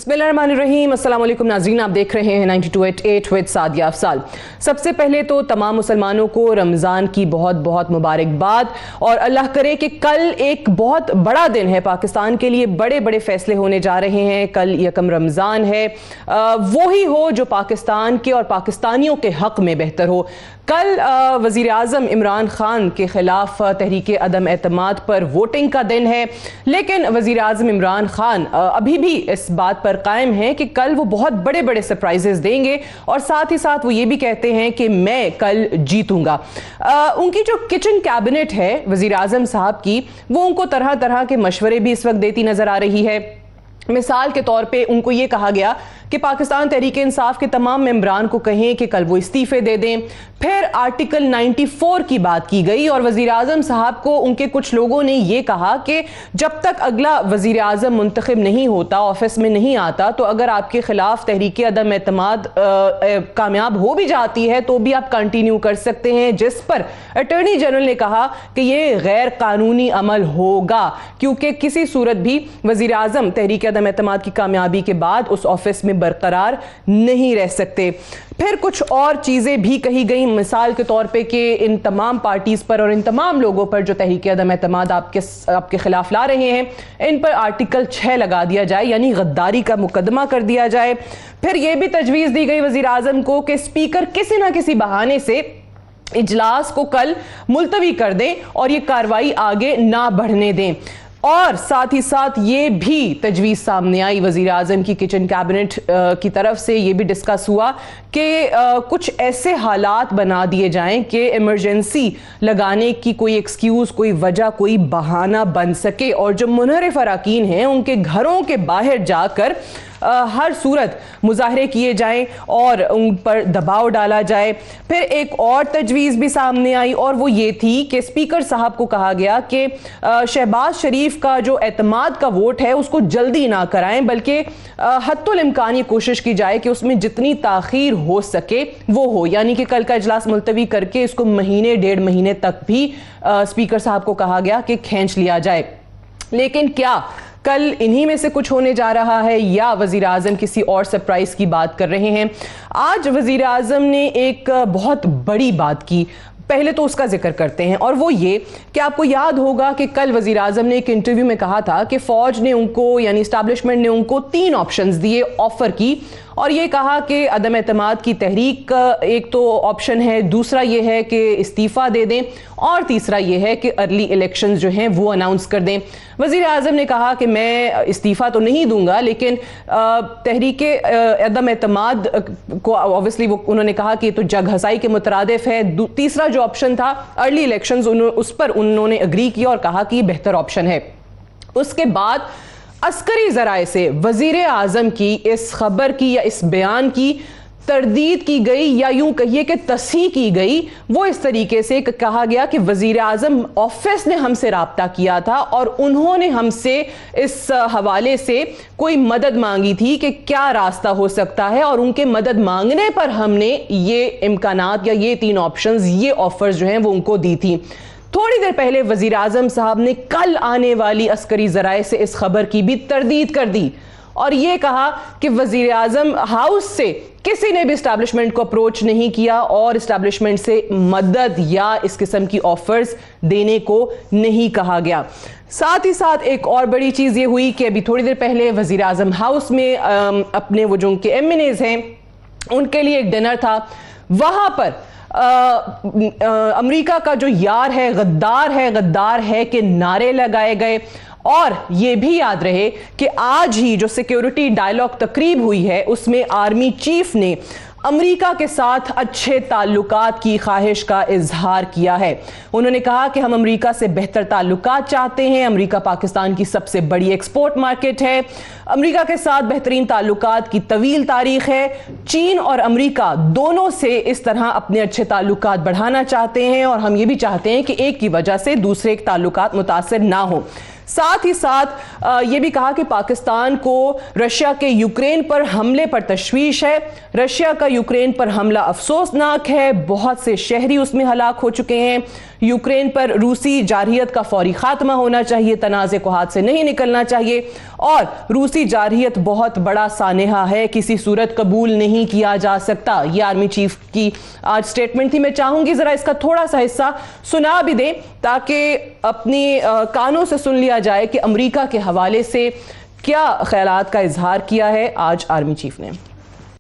बिस्मिल्लाहिर्रहमानिर्रहीम। अस्सलाम वालेकुम नाज़रीन, आप देख रहे हैं 92.8 विद सादिया अफसाल। सबसे पहले तो तमाम मुसलमानों को रमज़ान की बहुत बहुत मुबारकबाद और अल्लाह करे कि कल एक बहुत बड़ा दिन है पाकिस्तान के लिए, बड़े बड़े फैसले होने जा रहे हैं। कल यकम रमज़ान है, वो ही हो जो पाकिस्तान के और पाकिस्तानियों के हक़ में बेहतर हो। कल वज़ीर आज़म इमरान ख़ान के ख़िलाफ़ तहरीक अदम एतमाद पर वोटिंग का दिन है, लेकिन वज़ीर आज़म इमरान ख़ान अभी भी इस बात पर कायम हैं कि कल वो बहुत बड़े बड़े सरप्राइजेस देंगे और साथ ही साथ वो ये भी कहते हैं कि मैं कल जीतूंगा। उनकी जो किचन कैबिनेट है वज़ीर आज़म साहब की, वो उनको तरह तरह के मशवरे भी इस वक्त देती नज़र आ रही है। मिसाल के तौर पे उनको ये कहा गया कि पाकिस्तान तहरीक इंसाफ के तमाम मेंबरान को कहें कि कल वो इस्तीफे दे दें। फिर आर्टिकल 94 की बात की गई और वज़ीर आज़म साहब को उनके कुछ लोगों ने ये कहा कि जब तक अगला वज़ीर आज़म मुंतखब नहीं होता, ऑफिस में नहीं आता, तो अगर आपके खिलाफ तहरीक अदम एतमाद कामयाब हो भी जाती है तो भी आप कंटिन्यू कर सकते हैं, जिस पर अटॉर्नी जनरल ने कहा कि ये गैर कानूनी अमल होगा, क्योंकि किसी सूरत भी वज़ीर आज़म तहरीक अदम एतमाद की कामयाबी के बाद उस ऑफिस में बरकरार नहीं रह सकते। फिर कुछ और चीज़ें भी कही गई, मिसाल के तौर पे कि इन तमाम पार्टीज़ पर और इन तमाम लोगों पर जो तहरीक अदम एतमाद आपके खिलाफ ला रहे हैं, इन पर आर्टिकल 6 लगा दिया जाए, यानी गद्दारी का मुकदमा कर दिया जाए। फिर यह भी तजवीज़ दी गई वज़ीर आज़म को कि स्पीकर किसी ना किसी बहाने से इजलास को कल मुलतवी कर दें और ये कार्रवाई आगे ना बढ़ने दें। और साथ ही साथ ये भी तजवीज़ सामने आई वज़ीर आज़म की किचन कैबिनेट की तरफ से, ये भी डिस्कस हुआ कि कुछ ऐसे हालात बना दिए जाएं कि इमरजेंसी लगाने की कोई एक्सक्यूज़, कोई वजह, कोई बहाना बन सके और जो मुनहरिफ अरकान हैं उनके घरों के बाहर जाकर हर सूरत मुजाहरे किए जाएं और उन पर दबाव डाला जाए। फिर एक और तजवीज़ भी सामने आई और वो ये थी कि स्पीकर साहब को कहा गया कि शहबाज शरीफ का जो एतमाद का वोट है उसको जल्दी ना कराएं, बल्कि हत्तुल इम्कान ये कोशिश की जाए कि उसमें जितनी ताख़ीर हो सके वो हो, यानी कि कल का इजलास मुलतवी करके इसको महीने डेढ़ महीने तक भी स्पीकर साहब को कहा गया कि खींच लिया जाए। लेकिन क्या कल इन्हीं में से कुछ होने जा रहा है या वज़ीर आज़म किसी और सरप्राइज़ की बात कर रहे हैं? आज वज़ीर आज़म ने एक बहुत बड़ी बात की, पहले तो उसका जिक्र करते हैं, और वो ये कि आपको याद होगा कि कल वज़ीर आज़म ने एक इंटरव्यू में कहा था कि फ़ौज ने उनको, यानी इस्टेब्लिशमेंट ने उनको 3 ऑप्शंस दिए, ऑफ़र की, और ये कहा कि अदम एतमाद की तहरीक एक तो ऑप्शन है, दूसरा ये है कि इस्तीफ़ा दे दें, और तीसरा ये है कि अर्ली इलेक्शंस जो हैं वो अनाउंस कर दें। वज़ीर आज़म ने कहा कि मैं इस्तीफ़ा तो नहीं दूंगा, लेकिन तहरीक अदम एतमाद को ऑब्वियसली वो उन्होंने कहा कि तो जग हसाई के मुतरादिफ है। तीसरा जो ऑप्शन था अर्ली इलेक्शंस, उस पर उन्होंने अग्री किया और कहा कि बेहतर ऑप्शन है। उसके बाद अस्करी ज़राए से वज़ीर आज़म की इस खबर की या इस बयान की तरदीद की गई, या यूं कहिए कि तस्हीह की गई। वो इस तरीके से कहा गया कि वज़ीर आज़म ऑफिस ने हमसे राब्ता किया था और उन्होंने हमसे इस हवाले से कोई मदद मांगी थी कि क्या रास्ता हो सकता है, और उनके मदद मांगने पर हमने ये इम्कानात या ये 3 ऑप्शंस, ये ऑफर्स जो हैं वो उनको दी थी। थोड़ी देर पहले वज़ीर आज़म साहब ने कल आने वाली अस्करी ज़राए से इस खबर की भी तरदीद कर दी और ये कहा कि वज़ीर आज़म हाउस से किसी ने भी इस्टेब्लिशमेंट को अप्रोच नहीं किया और इस्टेब्लिशमेंट से मदद या इस किस्म की ऑफर्स देने को नहीं कहा गया। साथ ही साथ एक और बड़ी चीज़ ये हुई कि अभी थोड़ी देर पहले वज़ीर आज़म हाउस में अपने वो जो उनके MNAs हैं उनके लिए एक डिनर था। वहाँ पर अमेरिका का जो यार है गद्दार है कि नारे लगाए गए। और ये भी याद रहे कि आज ही जो सिक्योरिटी डायलॉग तकरीब हुई है उसमें आर्मी चीफ ने अमेरिका के साथ अच्छे ताल्लुकात की ख्वाहिश का इजहार किया है। उन्होंने कहा कि हम अमेरिका से बेहतर ताल्लुकात चाहते हैं, अमेरिका पाकिस्तान की सबसे बड़ी एक्सपोर्ट मार्केट है, अमेरिका के साथ बेहतरीन ताल्लुकात की तवील तारीख है, चीन और अमेरिका दोनों से इस तरह अपने अच्छे ताल्लुकात बढ़ाना चाहते हैं और हम ये भी चाहते हैं कि एक की वजह से दूसरे के ताल्लुकात मुतासिर ना हो। साथ ही साथ ये भी कहा कि पाकिस्तान को रशिया के यूक्रेन पर हमले पर तशवीश है। रशिया का यूक्रेन पर हमला अफसोसनाक है, बहुत से शहरी उसमें हलाक हो चुके हैं। یوکرین پر روسی جارحیت کا فوری خاتمہ ہونا چاہیے, تنازع کو ہاتھ سے نہیں نکلنا چاہیے, اور روسی جارحیت بہت بڑا سانحہ ہے, کسی صورت قبول نہیں کیا جا سکتا. یہ آرمی چیف کی آج سٹیٹمنٹ تھی. میں چاہوں گی ذرا اس کا تھوڑا سا حصہ سنا بھی دیں تاکہ اپنی کانوں سے سن لیا جائے کہ امریکہ کے حوالے سے کیا خیالات کا اظہار کیا ہے آج آرمی چیف نے.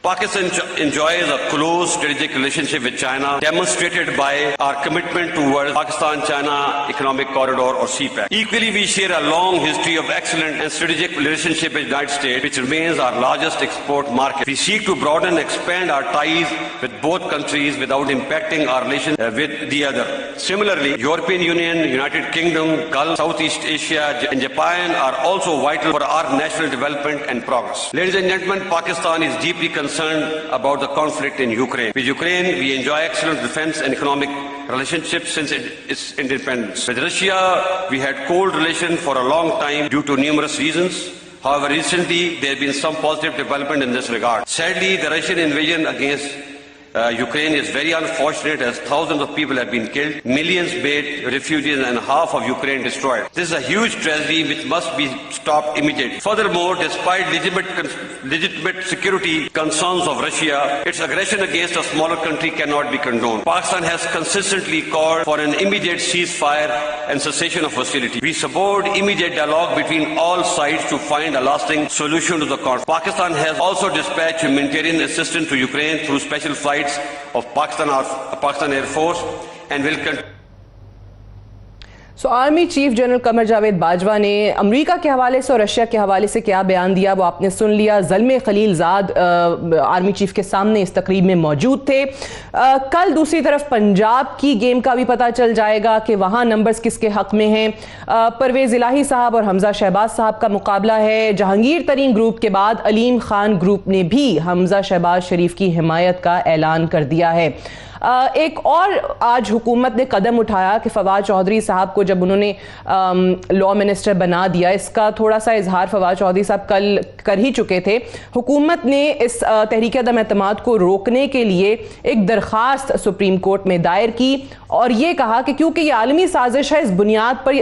Pakistan enjoys a close strategic relationship with China, demonstrated by our commitment towards Pakistan-China Economic Corridor or CPEC. Equally, we share a long history of excellent and strategic relationship with the United States, which remains our largest export market. We seek to broaden and expand our ties with both countries without impacting our relations with the other. Similarly, European Union, United Kingdom, Gulf, Southeast Asia, and Japan are also vital for our national development and progress. Ladies and gentlemen, Pakistan is deeply concerned about the conflict in Ukraine. With Ukraine, we enjoy excellent defense and economic relationships since its independence. With Russia, we had cold relations for a long time due to numerous reasons. However, recently, there have been some positive development in this regard. Sadly, the Russian invasion against Ukraine is very unfortunate as thousands of people have been killed, millions made refugees and half of Ukraine destroyed. This is a huge tragedy which must be stopped immediately. Furthermore, despite legitimate security concerns of Russia, its aggression against a smaller country cannot be condoned. Pakistan has consistently called for an immediate ceasefire and cessation of hostility. We support immediate dialogue between all sides to find a lasting solution to the conflict. Pakistan has also dispatched humanitarian assistance to Ukraine through special flights of Pakistan Air Force and will continue. Army chief general Qamar Javed Bajwa نے امریکہ کے حوالے سے اور Russia کے حوالے سے کیا بیان دیا وہ آپ نے سن لیا. زلمے خلیل زاد آرمی چیف کے سامنے اس تقریب میں موجود تھے. کل دوسری طرف پنجاب کی گیم کا بھی پتہ چل جائے گا کہ وہاں نمبرز کس کے حق میں ہیں. پرویز الہی صاحب اور حمزہ شہباز صاحب کا مقابلہ ہے. جہانگیر ترین گروپ کے بعد علیم خان گروپ نے بھی حمزہ شہباز شریف کی حمایت کا اعلان کر دیا ہے. ایک اور آج حکومت نے قدم اٹھایا کہ فواد چودھری صاحب کو جب انہوں نے لا منسٹر بنا دیا, اس کا تھوڑا سا اظہار فواد چودھری صاحب کل کر ہی چکے تھے. حکومت نے اس تحریک عدم اعتماد کو روکنے کے لیے ایک درخواست سپریم کورٹ میں دائر کی اور یہ کہا کہ کیونکہ یہ عالمی سازش ہے اس بنیاد پر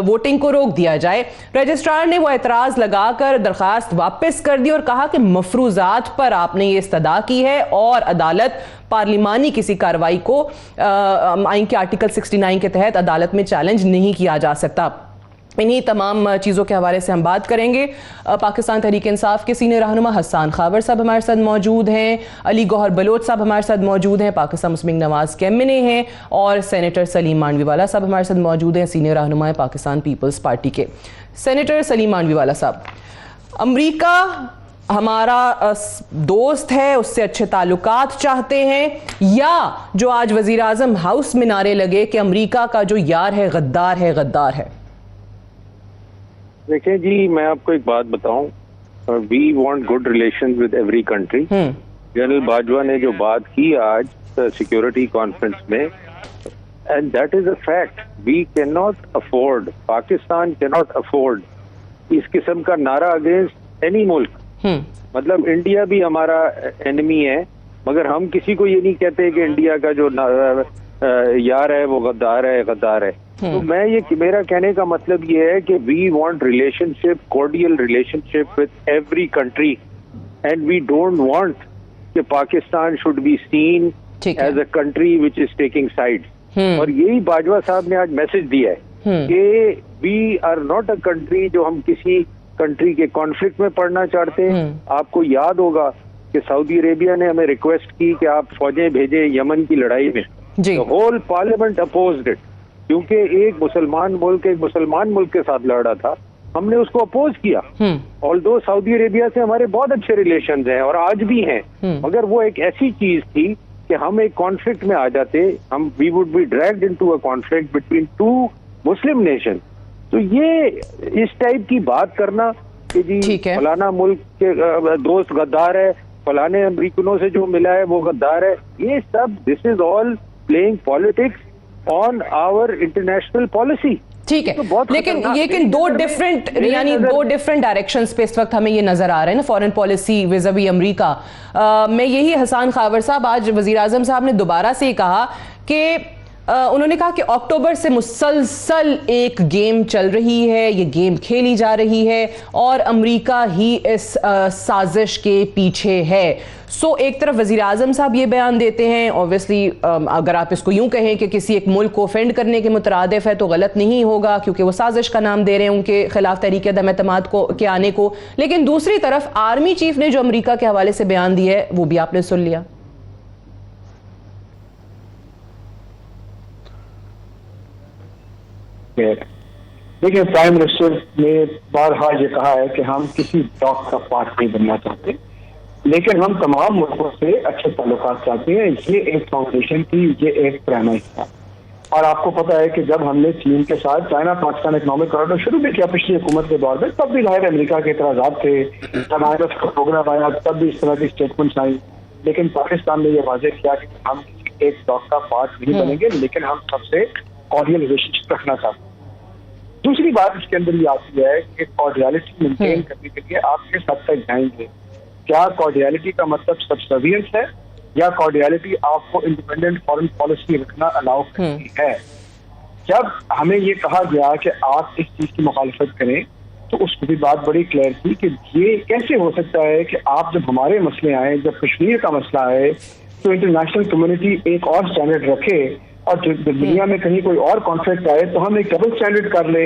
ووٹنگ کو روک دیا جائے. رجسٹرار نے وہ اعتراض لگا کر درخواست واپس کر دی اور کہا کہ مفروضات پر آپ نے یہ استدعا کی ہے اور عدالت پارلیمانی کسی کارروائی کو آئین کے آرٹیکل 69 کے تحت عدالت میں چیلنج نہیں کیا جا سکتا. انہی تمام چیزوں کے حوالے سے ہم بات کریں گے. پاکستان تحریک انصاف کے سینئر رہنما حسان خاور صاحب ہمارے ساتھ موجود ہیں, علی گوہر بلوچ صاحب ہمارے ساتھ موجود ہیں, پاکستان مسلم نواز کے MNA ہیں, اور سینیٹر سلیم مانڈوی والا صاحب ہمارے ساتھ موجود ہیں, سینئر رہنما پاکستان پیپلز پارٹی کے. سینیٹر سلیم مانڈوی والا صاحب, امریکہ ہمارا دوست ہے, اس سے اچھے تعلقات چاہتے ہیں, یا جو آج وزیر اعظم ہاؤس میں نعرے لگے کہ امریکہ کا جو یار ہے غدار ہے غدار ہے؟ دیکھیں جی, میں آپ کو ایک بات بتاؤں, we want good relation with every country. General Bajwa نے جو بات کی آج سیکورٹی کانفرنس میں, and that is a fact, we can not afford, Pakistan can not afford اس قسم کا نعرہ اگینسٹ اینی ملک. مطلب انڈیا بھی ہمارا اینمی ہے, مگر ہم کسی کو یہ نہیں کہتے کہ انڈیا کا جو یار ہے وہ غدار ہے غدار ہے. تو میرا کہنے کا مطلب یہ ہے کہ we want relationship, cordial relationship with every country, and we don't want کہ Pakistan should be seen as a country which is taking side. اور یہی باجوہ صاحب نے آج میسج دیا ہے کہ we are not a country جو ہم کسی کنٹری کے کانفلکٹ میں پڑنا چاہتے ہیں. آپ کو یاد ہوگا کہ سعودی عربیہ نے ہمیں ریکویسٹ کی کہ آپ فوجیں بھیجیں یمن کی لڑائی میں. ہول پارلیمنٹ اپوزڈ اٹ, کیونکہ ایک مسلمان ملک کے ساتھ لڑ رہا تھا, ہم نے اس کو اپوز کیا. آلدو سعودی عربیہ سے ہمارے بہت اچھے ریلیشنز ہیں اور آج بھی ہیں, مگر وہ ایک ایسی چیز تھی کہ ہم ایک کانفلکٹ میں آ جاتے, ہم we would be dragged into a conflict between two Muslim nation. تو یہ اس ٹائپ کی بات کرنا کہ جی فلانا ملک کے دوست غدار ہے, فلانے امریکنوں سے جو ملا ہے وہ غدار ہے, یہ سب دس از آل پلئنگ پالیٹکس آن آور انٹرنیشنل پالیسی. ٹھیک ہے, لیکن دو ڈفرنٹ ڈائریکشنز پہ اس وقت ہمیں یہ نظر آ رہے ہیں نا, فارن پالیسی ویزاوی امریکہ. میں یہی حسان خاور صاحب, آج وزیر اعظم صاحب نے دوبارہ سے یہ کہا کہ उन्होंने कहा कि अक्टूबर से मुसलसल एक गेम चल रही है, ये गेम खेली जा रही है और अमेरिका ही इस साजिश के पीछे है। सो एक तरफ वज़ीर आज़म साहब ये बयान देते हैं, ऑब्वियसली अगर आप इसको यूं कहें कि किसी एक मुल्क को ऑफेंड करने के मुतरादिफ है तो गलत नहीं होगा, क्योंकि वो साजिश का नाम दे रहे हैं उनके खिलाफ तहरीक अदम एतमाद के आने को। लेकिन दूसरी तरफ आर्मी चीफ ने जो अमेरिका के हवाले से बयान दिया है वो भी आपने सुन लिया। देखिए, प्राइम मिनिस्टर ने बारहा ये कहा है कि हम किसी ब्लॉक का पार्ट नहीं बनना चाहते, लेकिन हम तमाम मुल्कों से अच्छे ताल्लुकात चाहते हैं। ये एक फाउंडेशन की ये एक प्रेमाइस था। और आपको पता है कि जब हमने चीन के साथ चाइना पाकिस्तान इकोनॉमिक कॉरिडोर शुरू भी किया पिछली हुकूमत के दौर में, तब भी जाहिर अमेरिका के इतराज़ात थे। जब IMF का प्रोग्राम आया तब भी इस तरह की स्टेटमेंट्स आई, लेकिन पाकिस्तान ने यह वाज़ेह किया कि हम किसी एक ब्लॉक का पार्ट नहीं बनेंगे, लेकिन हम सबसे कॉर्डियल रिलेशनशिप रखना चाहते हैं। दूसरी बात इसके अंदर ये आती है कि कॉर्डियलिटी मेंटेन करने के लिए आप किस हद तक जाएंगे। क्या कॉर्डियलिटी का मतलब सब्सर्वियंस है, या कॉर्डियलिटी आपको इंडिपेंडेंट फॉरेन पॉलिसी रखना अलाउ करती है? जब हमें ये कहा गया कि आप इस चीज की मुखालफत करें, तो उसकी भी बात बड़ी क्लियर थी कि ये कैसे हो सकता है कि आप जब हमारे मसले आए, जब कश्मीर का मसला आए, तो इंटरनेशनल कम्युनिटी एक और स्टैंडर्ड रखे, और जब दुनिया में कहीं कोई और कॉन्फ्लिक्ट आए तो हम एक डबल स्टैंडर्ड कर ले।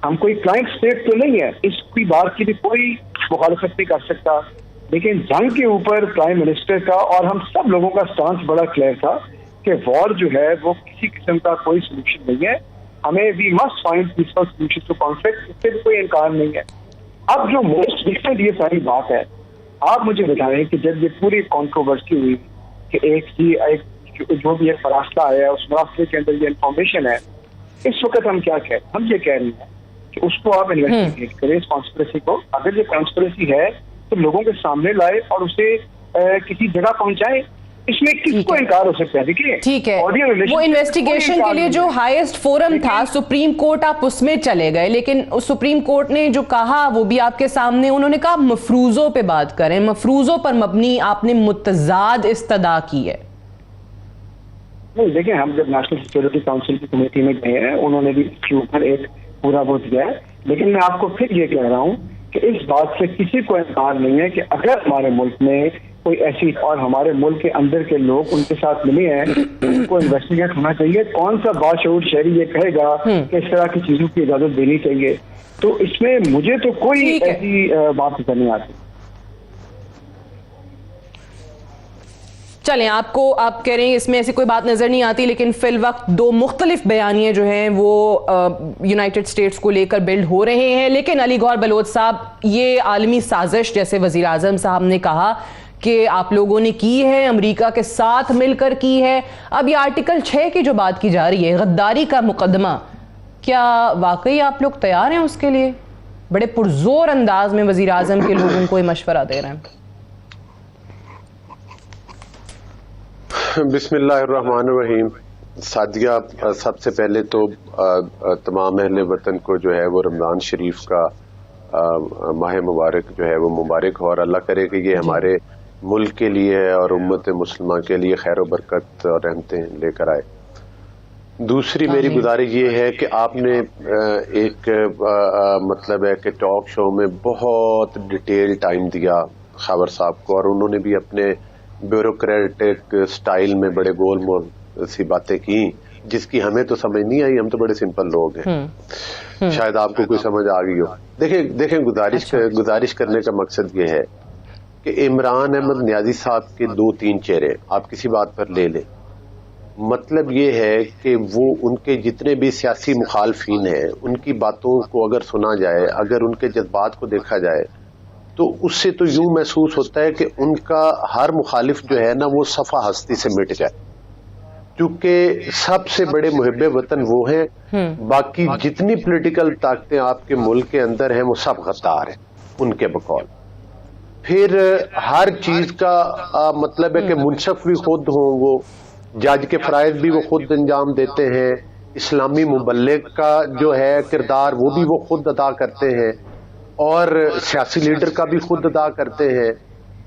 हम कोई क्लाइंट स्टेट तो नहीं है, इसकी बात की भी कोई मुखालफत नहीं कर सकता। लेकिन जंग के ऊपर प्राइम मिनिस्टर का और हम सब लोगों का स्टांस बड़ा क्लियर था कि वॉर जो है वो किसी किस्म का कोई सोल्यूशन नहीं है। हमें we must find peaceful solution to conflict, इससे भी कोई इनकार नहीं है। अब जो मोस्ट रिसेंट ये सारी बात है, आप मुझे बताएं कि जब ये पूरी कॉन्ट्रोवर्सी हुई कि एक जो भी एक फरासला आया, उस फरासले के अंदर ये इंफॉर्मेशन है, इस वक्त हम क्या कहें? हम ये कह रहे हैं कि उसको आप इन्वेस्टिगेट करें, इस कॉन्स्पिरेसी को। अगर ये कॉन्स्पिरेसी है तो लोगों के सामने लाए और उसे किसी जगह पहुंचाएं। इसमें किसको इनकार हो सकता है? देखिए, ठीक है, वो इन्वेस्टिगेशन के लिए जो हाईएस्ट फोरम था सुप्रीम कोर्ट, आप उसमें चले गए, लेकिन सुप्रीम कोर्ट ने जो कहा वो भी आपके सामने, उन्होंने कहा मफरूजों पे बात करें, मफरूजों पर मबनी आपने मुतजाद इस्तदा की है। नहीं, देखिए, हम जब नेशनल सिक्योरिटी काउंसिल की कमेटी में गए हैं, उन्होंने भी इसके ऊपर एक पूरा वो दिया है। लेकिन मैं आपको फिर ये कह रहा हूँ कि इस बात से किसी को इनकार नहीं है कि अगर हमारे मुल्क में कोई ऐसी, और हमारे मुल्क के अंदर के लोग उनके साथ मिले हैं, उनको इन्वेस्टिगेट होना चाहिए। कौन सा बाशऊर शहरी ये कहेगा कि इस तरह की चीजों की इजाजत देनी चाहिए? तो इसमें मुझे तो कोई ऐसी बात नहीं आती। चलें, आप कह रहे हैं इसमें ऐसी कोई बात नजर नहीं आती, लेकिन फिल वक्त दो मुख्तलिफ बयानिए जो हैं वो यूनाइटेड स्टेट्स को लेकर बिल्ड हो रहे हैं। लेकिन अली गौहर बलोच साहब, ये आलमी साजिश जैसे वजीर आजम साहब ने कहा कि आप लोगों ने की है, अमेरिका के साथ मिलकर की है। अब ये आर्टिकल 6 की जो बात की जा रही है, गद्दारी का मुकदमा, क्या वाकई आप लोग तैयार हैं उसके लिए? बड़े पुरजोर अंदाज में वजीर आजम के लोगों को ये मशवरा दे रहे हैं। बिस्मिल्लाहिर्रहमानिर्रहीम। सादिया, सबसे पहले तो तमाम अहले वतन को जो है वो रमज़ान शरीफ का माह मुबारक जो है वो मुबारक हो, और अल्लाह करे कि ये हमारे मुल्क के लिए और उम्मत मुसलमान के लिए खैर व बरकत और रहमतें लेकर आए। दूसरी मेरी गुजारिश ये है कि आपने एक मतलब है कि टॉक शो में बहुत डिटेल टाइम दिया खबर साहब को, और उन्होंने भी अपने ब्यूरोक्रेटिक स्टाइल में बड़े गोल मोल सी बातें की जिसकी हमें तो समझ नहीं आई। हम तो बड़े सिंपल लोग हैं, शायद आपको कोई समझ आ गई हो। देखें गुजारिश करने का मकसद ये है कि इमरान अहमद नियाजी साहब के 2-3 चेहरे आप किसी बात पर ले लें। मतलब ये है कि वो उनके जितने भी सियासी मुखालफीन हैं उनकी बातों को अगर सुना जाए, अगर उनके जज्बात को देखा जाए, तो उससे तो यूं महसूस होता है कि उनका हर मुखालिफ जो है ना वो सफा हस्ती से मिट जाए, क्योंकि सबसे बड़े मुहिब्बे वतन वो हैं। बाकी जितनी पॉलिटिकल ताकतें आपके मुल्क के अंदर हैं वो सब गद्दार हैं उनके बकौल। फिर हर चीज का मतलब है कि मुनसफ भी खुद हों, वो जज के फराइज भी वो खुद अंजाम देते हैं, इस्लामी मुबल्लिग का जो है किरदार वो भी वो खुद अदा करते हैं, और सियासी लीडर का भी खुद अदा करते हैं,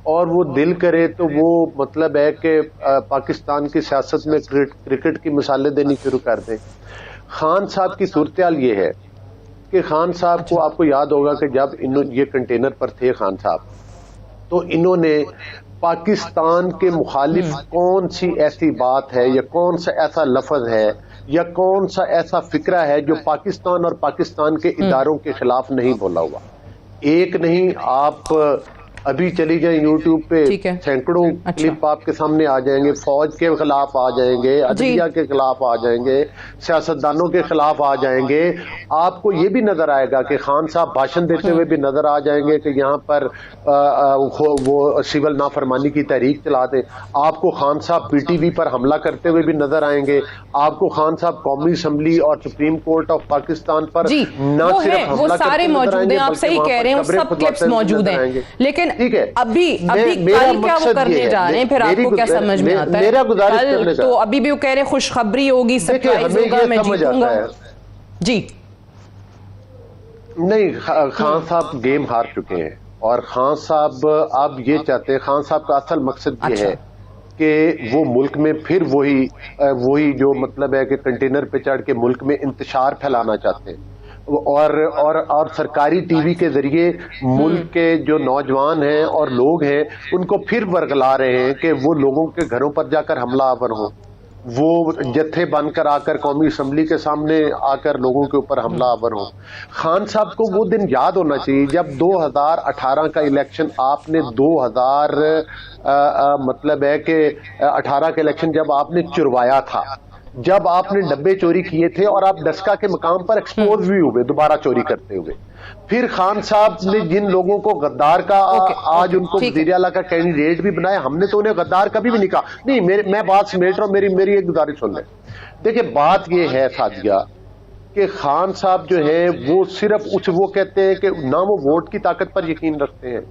اور وہ دل کرے تو وہ مطلب ہے کہ پاکستان کی سیاست میں کرکٹ کی مثالیں دینی شروع کر دیں. خان صاحب کی صورتحال یہ ہے کہ خان صاحب کو آپ کو یاد ہوگا کہ جب یہ کنٹینر پر تھے خان صاحب تو انہوں نے پاکستان کے مخالف کون سی ایسی بات ہے یا کون سا ایسا لفظ ہے یا کون سا ایسا فکرہ ہے جو پاکستان اور پاکستان کے اداروں کے خلاف نہیں بولا ہوا. ایک نہیں، آپ ابھی چلی جائیں یوٹیوب پہ سینکڑوں کلپ آپ کے سامنے آ جائیں گے. فوج کے خلاف آ جائیں گے، عدلیہ کے خلاف آ جائیں گے، سیاستدانوں کے خلاف آ جائیں گے. آپ کو یہ بھی نظر آئے گا کہ خان صاحب بھاشن دیتے ہوئے بھی نظر آ جائیں گے کہ یہاں پر وہ سول نافرمانی کی تحریک چلا دیں. آپ کو خان صاحب پی ٹی وی پر حملہ کرتے ہوئے بھی نظر آئیں گے. آپ کو خان صاحب قومی اسمبلی اور سپریم کورٹ آف پاکستان پر نہ صرف حملہ کرتے نظر آئیں گے بلکہ وہاں پر خبریں خطبات موجود ہیں. لیکن ٹھیک ہے، ابھی کل کیا وہ کرنے جا رہے ہیں پھر آپ کو کیا سمجھ میں آتا ہے؟ میرا گزارش کرنے کا تو ابھی بھی وہ کہہ رہے ہیں خوشخبری ہوگی، سرپرائز ہوگا، میں جیتوں گا. جی نہیں، خان صاحب گیم ہار چکے ہیں اور خان صاحب اب یہ چاہتے ہیں، خان صاحب کا اصل مقصد یہ ہے کہ وہ ملک میں پھر وہی جو مطلب ہے کہ کنٹینر پہ چڑھ کے ملک میں انتشار پھیلانا چاہتے ہیں اور سرکاری ٹی وی کے ذریعے ملک کے جو نوجوان ہیں اور لوگ ہیں ان کو پھر ورگلا رہے ہیں کہ وہ لوگوں کے گھروں پر جا کر حملہ آور ہوں، وہ جتھے بن کر آ کر قومی اسمبلی کے سامنے آ کر لوگوں کے اوپر حملہ آور ہوں. خان صاحب کو وہ دن یاد ہونا چاہیے جب 2018 کا الیکشن آپ نے 2000 مطلب ہے کہ 18 کا الیکشن جب آپ نے چروایا تھا، جب آپ نے ڈبے چوری کیے تھے اور آپ ڈسکا کے مقام پر ایکسپوز بھی ہوئے دوبارہ چوری کرتے ہوئے. پھر خان صاحب نے جن لوگوں کو غدار کا آج ان کو وزیر اعلیٰ کا کینڈیڈیٹ بھی بنایا، ہم نے تو انہیں غدار کبھی بھی نہیں کہا. نہیں، میں بات سمیٹ رہا ہوں، میری ایک گزارش سن لیں. دیکھیں بات یہ ہے سعدیہ کہ خان صاحب جو ہیں وہ صرف وہ کہتے ہیں کہ نہ وہ ووٹ کی طاقت پر یقین رکھتے ہیں.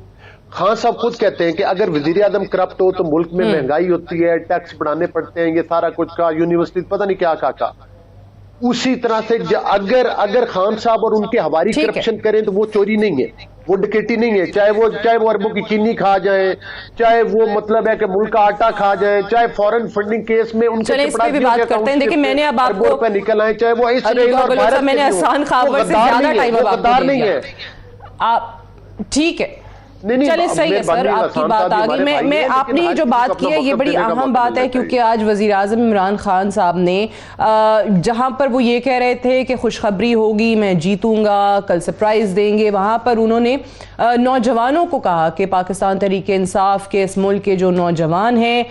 خان صاحب خود کہتے ہیں کہ اگر وزیر اعظم کرپٹ ہو تو ملک میں مہنگائی ہوتی ہے، ٹیکس بڑھانے پڑتے ہیں، یہ سارا کچھ کا یونیورسٹی پتہ نہیں کیا کا. اسی طرح سے اگر خان صاحب اور ان کے ہواری کرپشن کریں تو وہ چوری نہیں ہے، وہ ڈکیٹی نہیں ہے، چاہے وہ اربوں کی چینی کھا جائیں، چاہے وہ مطلب ہے کہ ملک کا آٹا کھا جائیں، چاہے فورن فنڈنگ کیس میں ان کے اربوں روپے نکل آئے، چاہے وہ اسرائیل اور بھارت غدار نہیں ہے. ٹھیک ہے، چلے صحیح ہے سر، آپ کی بات آگئی. میں آپ نے جو بات کی ہے یہ بڑی اہم بات ہے کیونکہ آج وزیر اعظم عمران خان صاحب نے جہاں پر وہ یہ کہہ رہے تھے کہ خوشخبری ہوگی، میں جیتوں گا، کل سرپرائز دیں گے، وہاں پر انہوں نے نوجوانوں کو کہا کہ پاکستان تحریک انصاف کے اس ملک کے جو نوجوان ہیں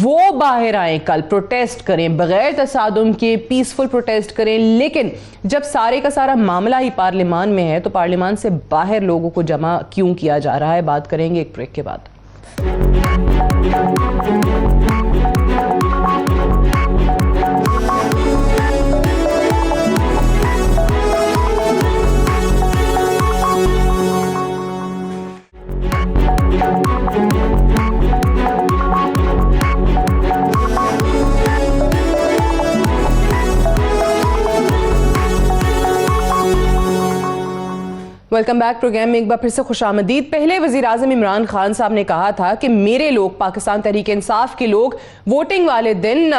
وہ باہر آئیں، کل پروٹیسٹ کریں، بغیر تصادم کے پیسفل پروٹیسٹ کریں. لیکن جب سارے کا سارا معاملہ ہی پارلیمان میں ہے تو پارلیمان سے باہر لوگوں کو جمع کیوں کیا جا رہا ہے؟ بات کریں گے ایک بریک کے بعد. ویلکم بیک پروگرام میں ایک بار پھر سے خوش آمدید. پہلے وزیر اعظم عمران خان صاحب نے کہا تھا کہ میرے لوگ، پاکستان تحریک انصاف کے لوگ ووٹنگ والے دن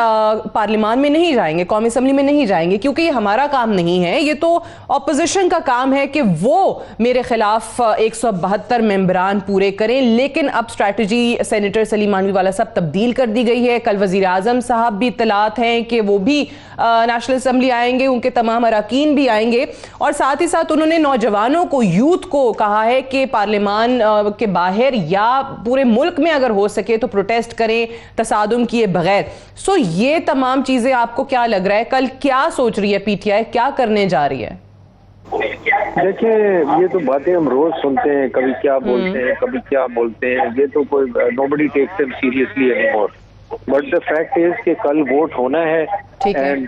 پارلیمان میں نہیں جائیں گے، قومی اسمبلی میں نہیں جائیں گے کیونکہ یہ ہمارا کام نہیں ہے، یہ تو اپوزیشن کا کام ہے کہ وہ میرے خلاف 172 ممبران پورے کریں. لیکن اب strategy senator Saleem Mandviwala صاحب تبدیل کر دی گئی ہے. کل وزیر اعظم صاحب بھی اطلاعات ہیں کہ وہ بھی نیشنل اسمبلی آئیں گے، ان کے تمام اراکین بھی آئیں گے، اور ساتھ ہی ساتھ انہوں نے نوجوانوں کو، یوتھ کو کہا ہے کہ پارلیمان کے باہر یا پورے ملک میں اگر ہو سکے تو پروٹیسٹ کریں تصادم کیے بغیر. سو یہ تمام چیزیں آپ کو کیا لگ رہا ہے کل کیا سوچ رہی ہے پی ٹی آئی، کیا کرنے جا رہی ہے؟ دیکھیں یہ تو باتیں ہم روز سنتے ہیں، کبھی کیا بولتے ہیں کبھی کیا بولتے ہیں، یہ تو کوئی nobody takes them seriously anymore. But the fact is کہ کل ووٹ ہونا ہے and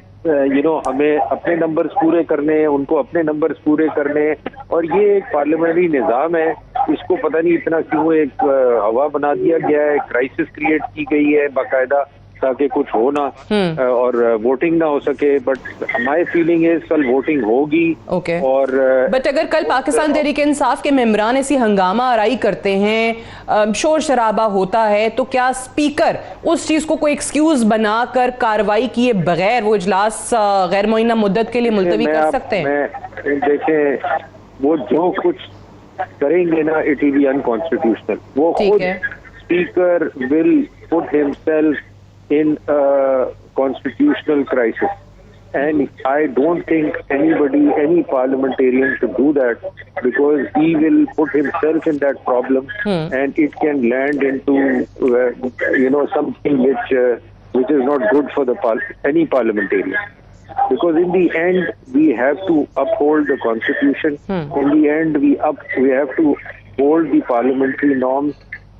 ہمیں اپنے نمبرز پورے کرنے ہیں، ان کو اپنے نمبرز پورے کرنے ہیں، اور یہ ایک پارلیمنٹری نظام ہے، اس کو پتہ نہیں اتنا کیوں ایک ہوا بنا دیا گیا ہے، کرائسس کریٹ کی گئی ہے باقاعدہ. تاکہ کچھ ہو نہ اور ووٹنگ نہ ہو سکے. بٹ مائی فیلنگ از کل ووٹنگ ہوگی. اوکے. اور بٹ اگر کل پاکستان تحریک انصاف کے ممبران ایسی ہنگامہ آرائی کرتے ہیں, شور شرابہ ہوتا ہے, تو کیا اسپیکر اس چیز کو کوئی ایکسکیوز بنا کر کارروائی کیے بغیر وہ اجلاس غیر معینہ مدت کے لیے ملتوی کر سکتے ہیں؟ دیکھیں, وہ جو کچھ کریں گے نا, اٹ ول بی انکانسٹیٹیوشنل. وہ خود speaker will put himself in a constitutional crisis, and I don't think any parliamentarian should do that, because he will put himself in that problem, and it can land into something which is not good for any parliamentarian, because in the end we have to uphold the constitution. In the end we have to hold the parliamentary norms,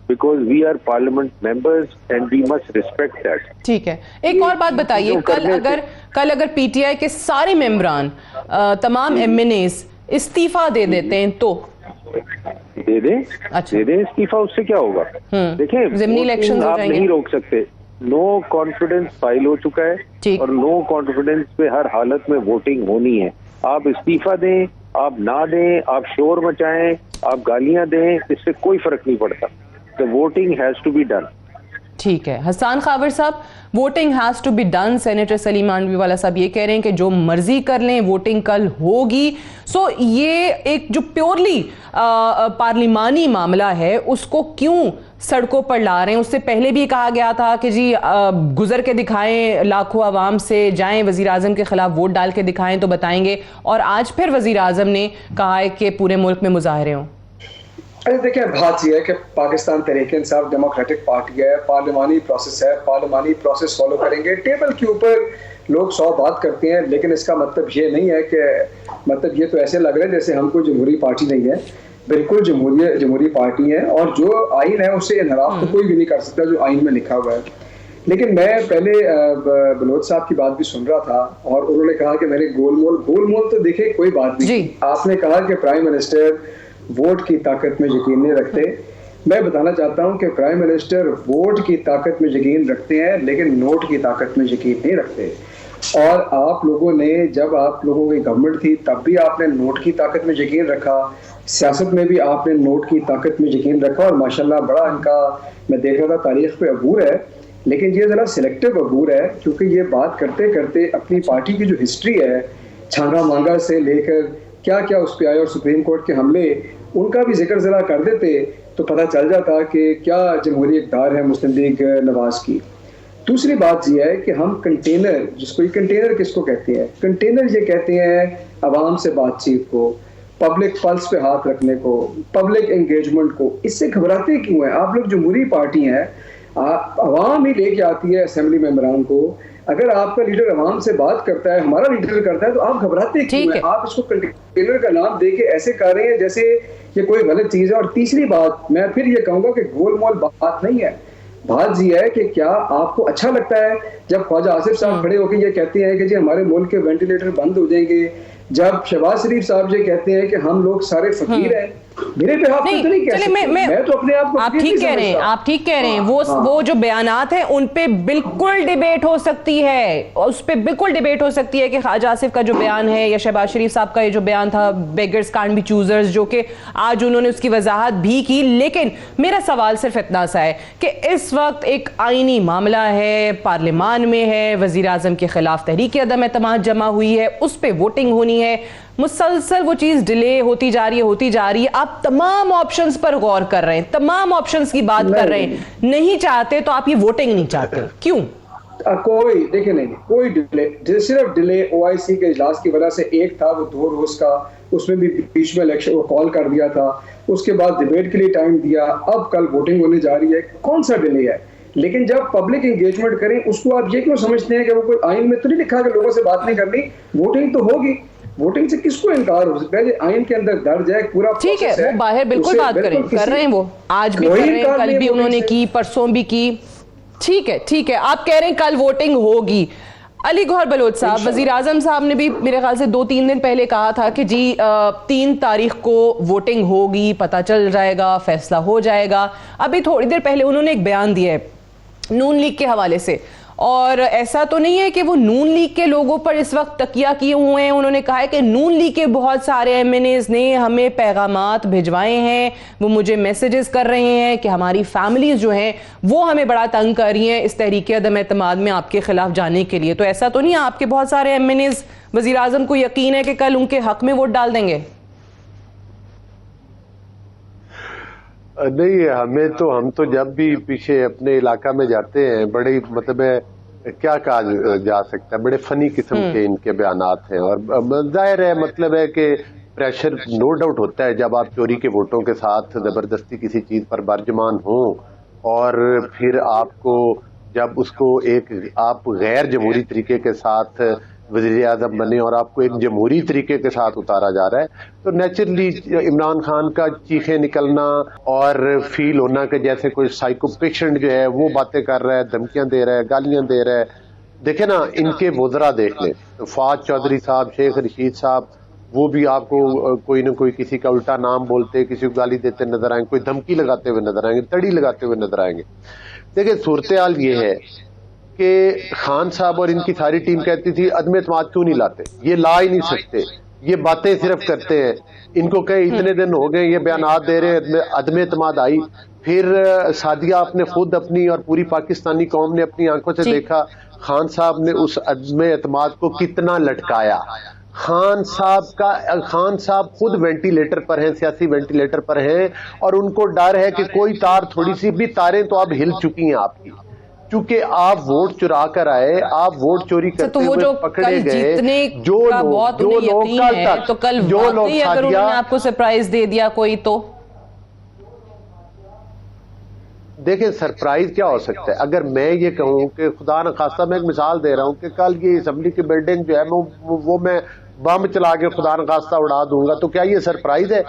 because we are parliament members and we must respect that. ٹھیک ہے. ایک اور بات بتائیے, کل اگر P T I کے سارے ممبران, تمام ایم این ایز استعفیٰ دے دیتے ہیں تو دے دیں استعفیٰ, اس سے کیا ہوگا؟ دیکھیں, ضمنی الیکشن آپ نہیں روک سکتے. نو کانفیڈنس فائل ہو چکا ہے, اور نو کانفیڈنس پہ ہر حالت میں ووٹنگ ہونی ہے. آپ استعفیٰ دیں, آپ نہ دیں, آپ شور مچائیں, آپ گالیاں دیں, اس سے کوئی فرق نہیں پڑتا. The voting has to be done. ٹھیک ہے. حسان خاور صاحب, voting has to be done. Senator Saleem Mandviwala صاحب یہ کہہ رہے ہیں کہ جو مرضی کر لیں, ووٹنگ کل ہوگی. سو یہ ایک جو پیورلی پارلیمانی معاملہ ہے اس کو کیوں سڑکوں پر لا رہے ہیں؟ اس سے پہلے بھی کہا گیا تھا کہ جی گزر کے دکھائیں, لاکھوں عوام سے جائیں, وزیر اعظم کے خلاف ووٹ ڈال کے دکھائیں تو بتائیں گے. اور آج پھر وزیر اعظم نے کہا ہے کہ پورے ملک میں مظاہرے ہوں. دیکھیں, بات یہ ہے کہ پاکستان تحریک انصاف ڈیموکریٹک پارٹی ہے, پارلیمانی پروسیس ہے, پارلیمانی پروسیس فالو کریں گے. ٹیبل کے اوپر لوگ 100 بات کرتے ہیں, لیکن اس کا مطلب یہ نہیں ہے کہ مطلب یہ تو ایسے لگ رہا ہے جیسے ہم کوئی جمہوری پارٹی نہیں ہے. بالکل جمہوری پارٹی ہے, اور جو آئین ہے اس سے انحراف تو کوئی بھی نہیں کر سکتا جو آئین میں لکھا ہوا ہے. لیکن میں پہلے بلوچ صاحب کی بات بھی سن رہا تھا, اور انہوں نے کہا کہ میرے گول مول تو دیکھیں کوئی بات نہیں. آپ نے کہا کہ پرائم منسٹر ووٹ کی طاقت میں یقین نہیں رکھتے. میں بتانا چاہتا ہوں کہ پرائم منسٹر ووٹ کی طاقت میں یقین رکھتے ہیں, لیکن نوٹ کی طاقت میں یقین نہیں رکھتے. اور آپ لوگوں نے, جب آپ لوگوں کی گورنمنٹ تھی تب بھی آپ نے نوٹ کی طاقت میں یقین رکھا, سیاست میں بھی آپ نے نوٹ کی طاقت میں یقین رکھا, اور ماشاءاللہ بڑا ان کا میں دیکھ رہا تھا تاریخ پہ عبور ہے. لیکن یہ ذرا سلیکٹو عبور ہے, کیونکہ یہ بات کرتے کرتے اپنی پارٹی کی جو ہسٹری ہے, چھانگا مانگا سے لے کر کیا کیا اس پہ آئے, اور سپریم کورٹ کے حملے, ان کا بھی ذکر ذرا کر دیتے تو پتہ چل جاتا کہ کیا جمہوری اقدار ہے مسلم لیگ نواز کی. دوسری بات یہ ہے کہ ہم کنٹینر, جس کو کنٹینر کس کو کہتے ہیں, کنٹینر یہ کہتے ہیں عوام سے بات چیت کو, پبلک پلس پہ ہاتھ رکھنے کو, پبلک انگیجمنٹ کو. اس سے گھبراتے کیوں ہیں آپ لوگ؟ جمہوری پارٹی ہیں, عوام ہی لے کے آتی ہے اسمبلی ممبران کو. اگر آپ کا لیڈر عوام سے بات کرتا ہے, ہمارا لیڈر کرتا ہے, تو آپ گھبراتے کیوں ہیں؟ آپ اس کو کنٹینر کا نام دے کے ایسے کر رہے ہیں جیسے یہ کوئی غلط چیز ہے. اور تیسری بات میں پھر یہ کہوں گا کہ گول مول بات نہیں ہے. بات یہ ہے کہ کیا آپ کو اچھا لگتا ہے جب خواجہ آصف صاحب کھڑے ہو کے یہ کہتے ہیں کہ جی ہمارے ملک کے وینٹیلیٹر بند ہو جائیں گے, جب شہباز شریف صاحب یہ کہتے ہیں کہ ہم لوگ سارے فقیر ہیں؟ میرے پہ آپ تو نہیں کہہ سکتے, میں تو اپنے آپ کو آپ ٹھیک کہہ رہے ہیں, آپ ٹھیک کہہ رہے ہیں. وہ جو بیانات ہیں ان پہ بالکل ڈیبیٹ ہو سکتی ہے, اس پہ بالکل ڈیبیٹ ہو سکتی ہے کہ خواجہ آصف کا جو بیان ہے یا شہباز شریف صاحب کا یہ جو بیان تھا بیگرز کانٹ بی چوزرز, جو کہ آج انہوں نے اس کی وضاحت بھی کی. لیکن میرا سوال صرف اتنا سا ہے کہ اس وقت ایک آئینی معاملہ ہے, پارلیمان میں ہے, وزیر اعظم کے خلاف تحریک عدم اعتماد جمع ہوئی ہے, اس پہ ووٹنگ ہونی ہے, مسلسل وہ چیز ڈیلے ہوتی جا رہی ہے. آپ تمام آپشنز پر غور کر رہے ہیں, تمام آپشنز کی بات کر رہے ہیں, نہیں چاہتے تو آپ یہ ووٹنگ نہیں چاہتے کیوں؟ کوئی دیکھیں نہیں, کوئی ڈیلے, صرف ڈیلے OIC کے اجلاس کی وجہ سے ایک تھا وہ 2 روز کا, اس میں بھی بیچ میں الیکشن وہ کال کر دیا تھا, اس کے بعد ڈیبیٹ کے لیے ٹائم دیا, اب کل ووٹنگ ہونے جا رہی ہے. کون سا ڈیلے ہے؟ لیکن جب پبلک انگیجمنٹ کریں اس کو آپ یہ کیوں سمجھتے ہیں کہ وہ کوئی آئین میں تو نہیں لکھا کہ لوگوں سے بات نہیں کرنی, ووٹنگ تو ہوگی. ووٹنگ سے کس کو انکار ہو سکتا ہے؟ یہ آئین کے اندر درج ہے, پورا ٹھیک ہے, وہ باہر بالکل بات کر رہے ہیں, وہ آج بھی کر رہے ہیں, کل بھی انہوں نے کی, پرسوں بھی کی. ٹھیک ہے, آپ کہہ رہے ہیں کل ووٹنگ ہوگی. علی گوہر بلوچ صاحب, وزیر اعظم صاحب نے بھی میرے خیال سے 2-3 دن پہلے کہا تھا کہ جی 3 تاریخ کو ووٹنگ ہوگی, پتہ چل جائے گا, فیصلہ ہو جائے گا. ابھی تھوڑی دیر پہلے انہوں نے ایک بیان دیا ہے نون لیگ کے حوالے سے, اور ایسا تو نہیں ہے کہ وہ نون لیگ کے لوگوں پر اس وقت تکیہ کیے ہوئے ہیں. انہوں نے کہا ہے کہ نون لیگ کے بہت سارے ایم این ایز نے ہمیں پیغامات بھجوائے ہیں, وہ مجھے میسیجز کر رہے ہیں کہ ہماری فیملیز جو ہیں وہ ہمیں بڑا تنگ کر رہی ہیں اس تحریک عدم اعتماد میں آپ کے خلاف جانے کے لیے. تو ایسا تو نہیں ہے آپ کے بہت سارے ایم این ایز وزیر اعظم کو یقین ہے کہ کل ان کے حق میں ووٹ ڈال دیں گے؟ نہیں, ہم تو جب بھی پیچھے اپنے علاقہ میں جاتے ہیں بڑے مطلب کیا کہا جا سکتا ہے, بڑے فنی قسم کے ان کے بیانات ہیں. اور ظاہر ہے مطلب ہے کہ پریشر نو ڈاؤٹ ہوتا ہے جب آپ چوری کے ووٹوں کے ساتھ زبردستی کسی چیز پر برجمان ہوں, اور پھر آپ کو جب اس کو آپ غیر جمہوری طریقے کے ساتھ وزیر اعظم بنے اور آپ کو ایک جمہوری طریقے کے ساتھ اتارا جا رہا ہے, تو نیچرلی عمران خان کا چیخیں نکلنا اور فیل ہونا کہ جیسے کوئی سائیکو پیشنٹ جو ہے وہ باتیں کر رہا ہے, دھمکیاں دے رہا ہے, گالیاں دے رہا ہے. دیکھیں نا ان کے وزراء دیکھ لیں, فواد چودھری صاحب, شیخ رشید صاحب, وہ بھی آپ کو کوئی نہ کوئی کسی کا الٹا نام بولتے, کسی کو گالی دیتے نظر آئیں گے, کوئی دھمکی لگاتے ہوئے نظر آئیں گے, تڑی لگاتے ہوئے نظر آئیں گے. دیکھیں صورتحال یہ ہے کہ خان صاحب اور ان کی ساری ٹیم کہتی تھی عدم اعتماد کیوں نہیں لاتے, یہ لا ہی نہیں سکتے, یہ باتیں صرف کرتے ہیں. ان کو کہیں اتنے دن ہو گئے یہ بیانات دے رہے ہیں, عدم اعتماد آئی. پھر سعدیہ آپ نے خود اپنی اور پوری پاکستانی قوم نے اپنی آنکھوں سے دیکھا خان صاحب نے اس عدم اعتماد کو کتنا لٹکایا. خان صاحب خود وینٹیلیٹر پر ہیں, سیاسی وینٹیلیٹر پر ہیں, اور ان کو ڈر ہے کہ کوئی تار تھوڑی سی بھی, تاریں تو اب ہل چکی ہیں آپ کی, چونکہ آپ ووٹ چرا کر آئے, آپ ووٹ چوری کرتے ہوئے پکڑے گئے. جو لوگ اگر انہوں نے آپ کو سرپرائز دے دیا کوئی, تو دیکھیں سرپرائز کیا ہو سکتا ہے. اگر میں یہ کہوں کہ خدا نخواستہ, میں ایک مثال دے رہا ہوں کہ کل یہ اسمبلی کی بلڈنگ جو ہے وہ میں بم چلا کے خدا نخواستہ اڑا دوں گا, تو کیا یہ سرپرائز ہے؟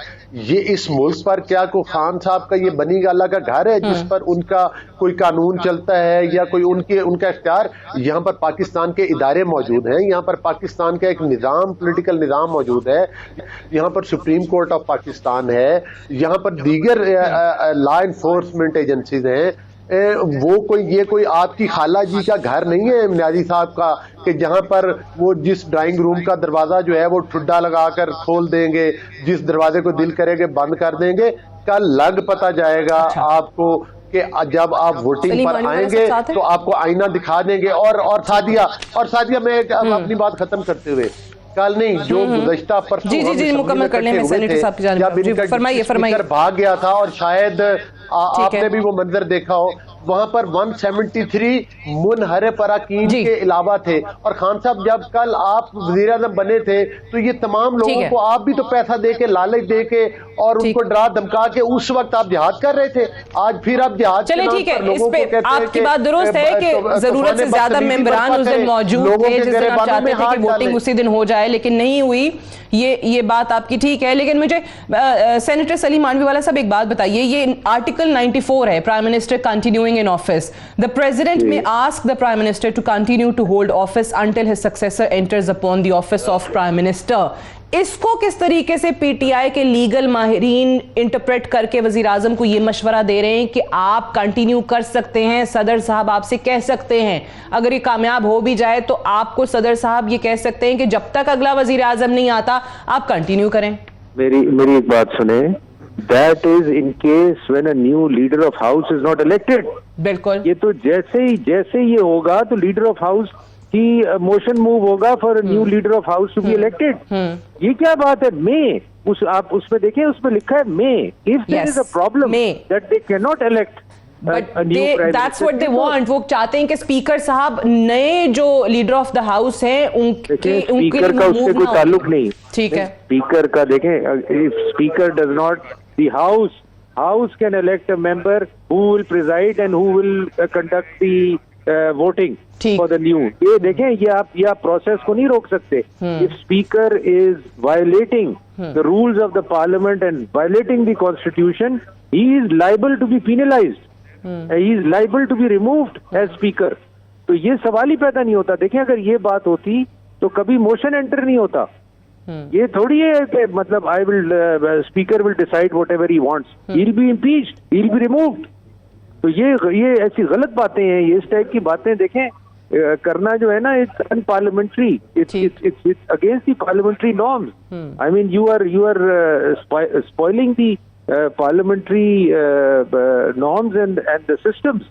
یہ اس ملک پر کیا کوئی خان صاحب کا یہ بنی گالہ کا گھر ہے جس پر ان کا کوئی قانون چلتا ہے یا کوئی ان کا اختیار؟ یہاں پر پاکستان کے ادارے موجود ہیں, یہاں پر پاکستان کا ایک نظام, پولیٹیکل نظام موجود ہے, یہاں پر سپریم کورٹ آف پاکستان ہے, یہاں پر دیگر لا انفورسمنٹ ایجنسیز ہیں. یہ کوئی آپ کی خالہ جی کا گھر نہیں ہے نیازی صاحب کا کہ جہاں پر وہ جس ڈرائنگ روم کا دروازہ جو ہے وہ ٹھڈا لگا کر کھول دیں گے, جس دروازے کو دل کرے گے بند کر دیں گے. کل لگ پتہ جائے گا آپ کو کہ جب آپ ووٹنگ پر آئیں گے تو آپ کو آئینہ دکھا دیں گے. اور سعدیہ میں اپنی بات ختم کرتے ہوئے, کل نہیں جو گزشتہ پرسوں مکمل کر لیں, میں سینیٹر صاحب کی جانب فرمائیے. بھاگ گیا تھا اور شاید آپ نے بھی وہ منظر دیکھا ہو, وہاں پر 173 منحرف اراکین کے علاوہ تھے. اور خان صاحب جب کل آپ وزیر اعظم بنے تھے تو یہ تمام لوگوں کو آپ بھی تو پیسہ دے کے, لالچ دے کے اور ان کو ڈرا دھمکا کے اس وقت آپ جہاد کر رہے تھے. آج پھر آپ جہاد چلے ٹھیک ہے, اس پہ آپ کی بات درست ہے کہ ضرورت سے زیادہ ممبران اس دن موجود تھے جس دن آپ چاہتے تھے کہ ووٹنگ اسی دن ہو جائے, لیکن نہیں ہوئی. یہ بات آپ کی ٹھیک ہے, لیکن مجھے سینیٹر سلیم مانوی والا صاحب ایک بات بتائیے. یہ آرٹیکل 94 ہے, prime minister continuing in office. The president may ask the prime minister to continue to hold office until his successor enters upon the office of prime minister. اس کو کس طریقے سے پی ٹی آئی کے legal ماہرین interpret کر کے وزیر اعظم کو یہ مشورہ دے رہے ہیں کہ آپ کنٹینیو کر سکتے ہیں, صدر صاحب آپ سے کہہ سکتے ہیں, اگر یہ کامیاب ہو بھی جائے تو آپ کو صدر صاحب یہ کہہ سکتے ہیں کہ جب تک اگلا وزیر اعظم نہیں آتا آپ کنٹینیو کریں. میری ایک بات سنیں, that is in case when a new leader of house is not elected. بالکل, یہ تو جیسے ہی یہ ہوگا تو لیڈر آف ہاؤس کی موشن موو ہوگا for new leader of house to be elected. یہ کیا بات ہے؟ میں آپ اس میں دیکھیں, اس میں لکھا ہے میں, if there is a problem that they cannot elect. But that's what they want. وہ چاہتے ہیں کہ اسپیکر صاحب نئے جو لیڈر آف دا ہاؤس ہیں ان کے اسپیکر کا اس سے کوئی تعلق نہیں. ٹھیک ہے, اسپیکر کا دیکھیں, speaker does not, the house can elect a member who will preside and who will conduct the voting for the new. یہ دیکھیں, یہ آپ پروسیس کو نہیں روک سکتے. If speaker is violating the rules of the parliament and violating the constitution, he is liable to be penalized. He is liable to be removed as speaker. تو یہ سوال ہی پیدا نہیں ہوتا. دیکھیں اگر یہ بات ہوتی تو کبھی موشن انٹر نہیں ہوتا. یہ تھوڑی ہے کہ مطلب speaker will decide whatever he wants, he will be impeached, he will be removed. تو یہ ایسی غلط باتیں ہیں, یہ اس ٹائپ کی باتیں دیکھیں करना जो है ना, it's unparliamentary, it's against the parliamentary norms. I mean you are spoiling the parliamentary norms and the systems.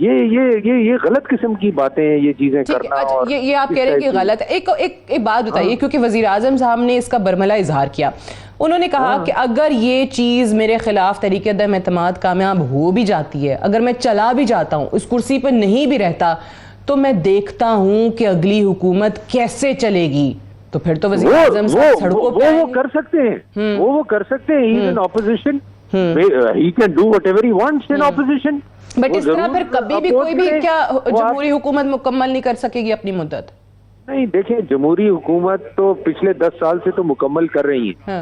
ये गलत किस्म की बातें हैं, ये चीजें करना. और ये आप कह रहे हैं कि गलत है. एक बात बताइए, क्योंकि वजीर आजम साहब ने इसका बरमला इजहार किया. उन्होंने कहा कि अगर ये चीज मेरे खिलाफ तहरीक अदम एतमाद कामयाब हो भी जाती है, अगर मैं चला भी जाता हूँ, उस कुर्सी पर नहीं भी रहता, तो मैं देखता हूँ कि अगली हुकूमत कैसे चलेगी. तो फिर तो वज़ीर आज़म साहब सड़कों पे वो कर सकते हैं, वो कर सकते हैं. He is in opposition, he can do whatever he wants in opposition. But इस तरह फिर कभी भी कोई भी क्या जमहूरी हुकूमत मुकम्मल नहीं कर सकेगी अपनी मुद्दत? नहीं, देखें, जमहूरी हुकूमत तो पिछले 10 साल से तो मुकम्मल कर रही है.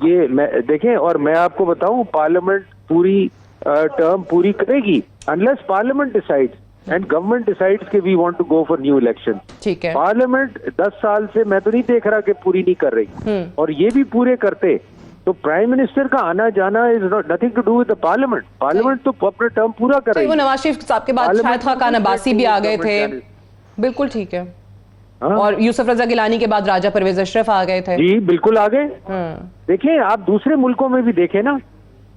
ये देखें, और मैं आपको बताऊं, पार्लियामेंट पूरी टर्म पूरी करेगी unless parliament decides and government decides कि we want to go for new election. ठीक है. पार्लियामेंट 10 साल से मैं तो नहीं देख रहा कि पूरी नहीं कर रही. और ये भी पूरे करते तो प्राइम मिनिस्टर का आना जाना is nothing to do with the parliament. Parliament तो अपना टर्म पूरा कर रही है. वो नवाज शरीफ साहब के बाद शाहिद खान अब्बासी भी आ गए थे. बिल्कुल ठीक है. और यूसुफ रजा गिलानी के बाद राजा परवेज अशरफ आ गए थे. जी बिल्कुल आ गए. देखें, आप दूसरे मुल्कों में भी देखें ना,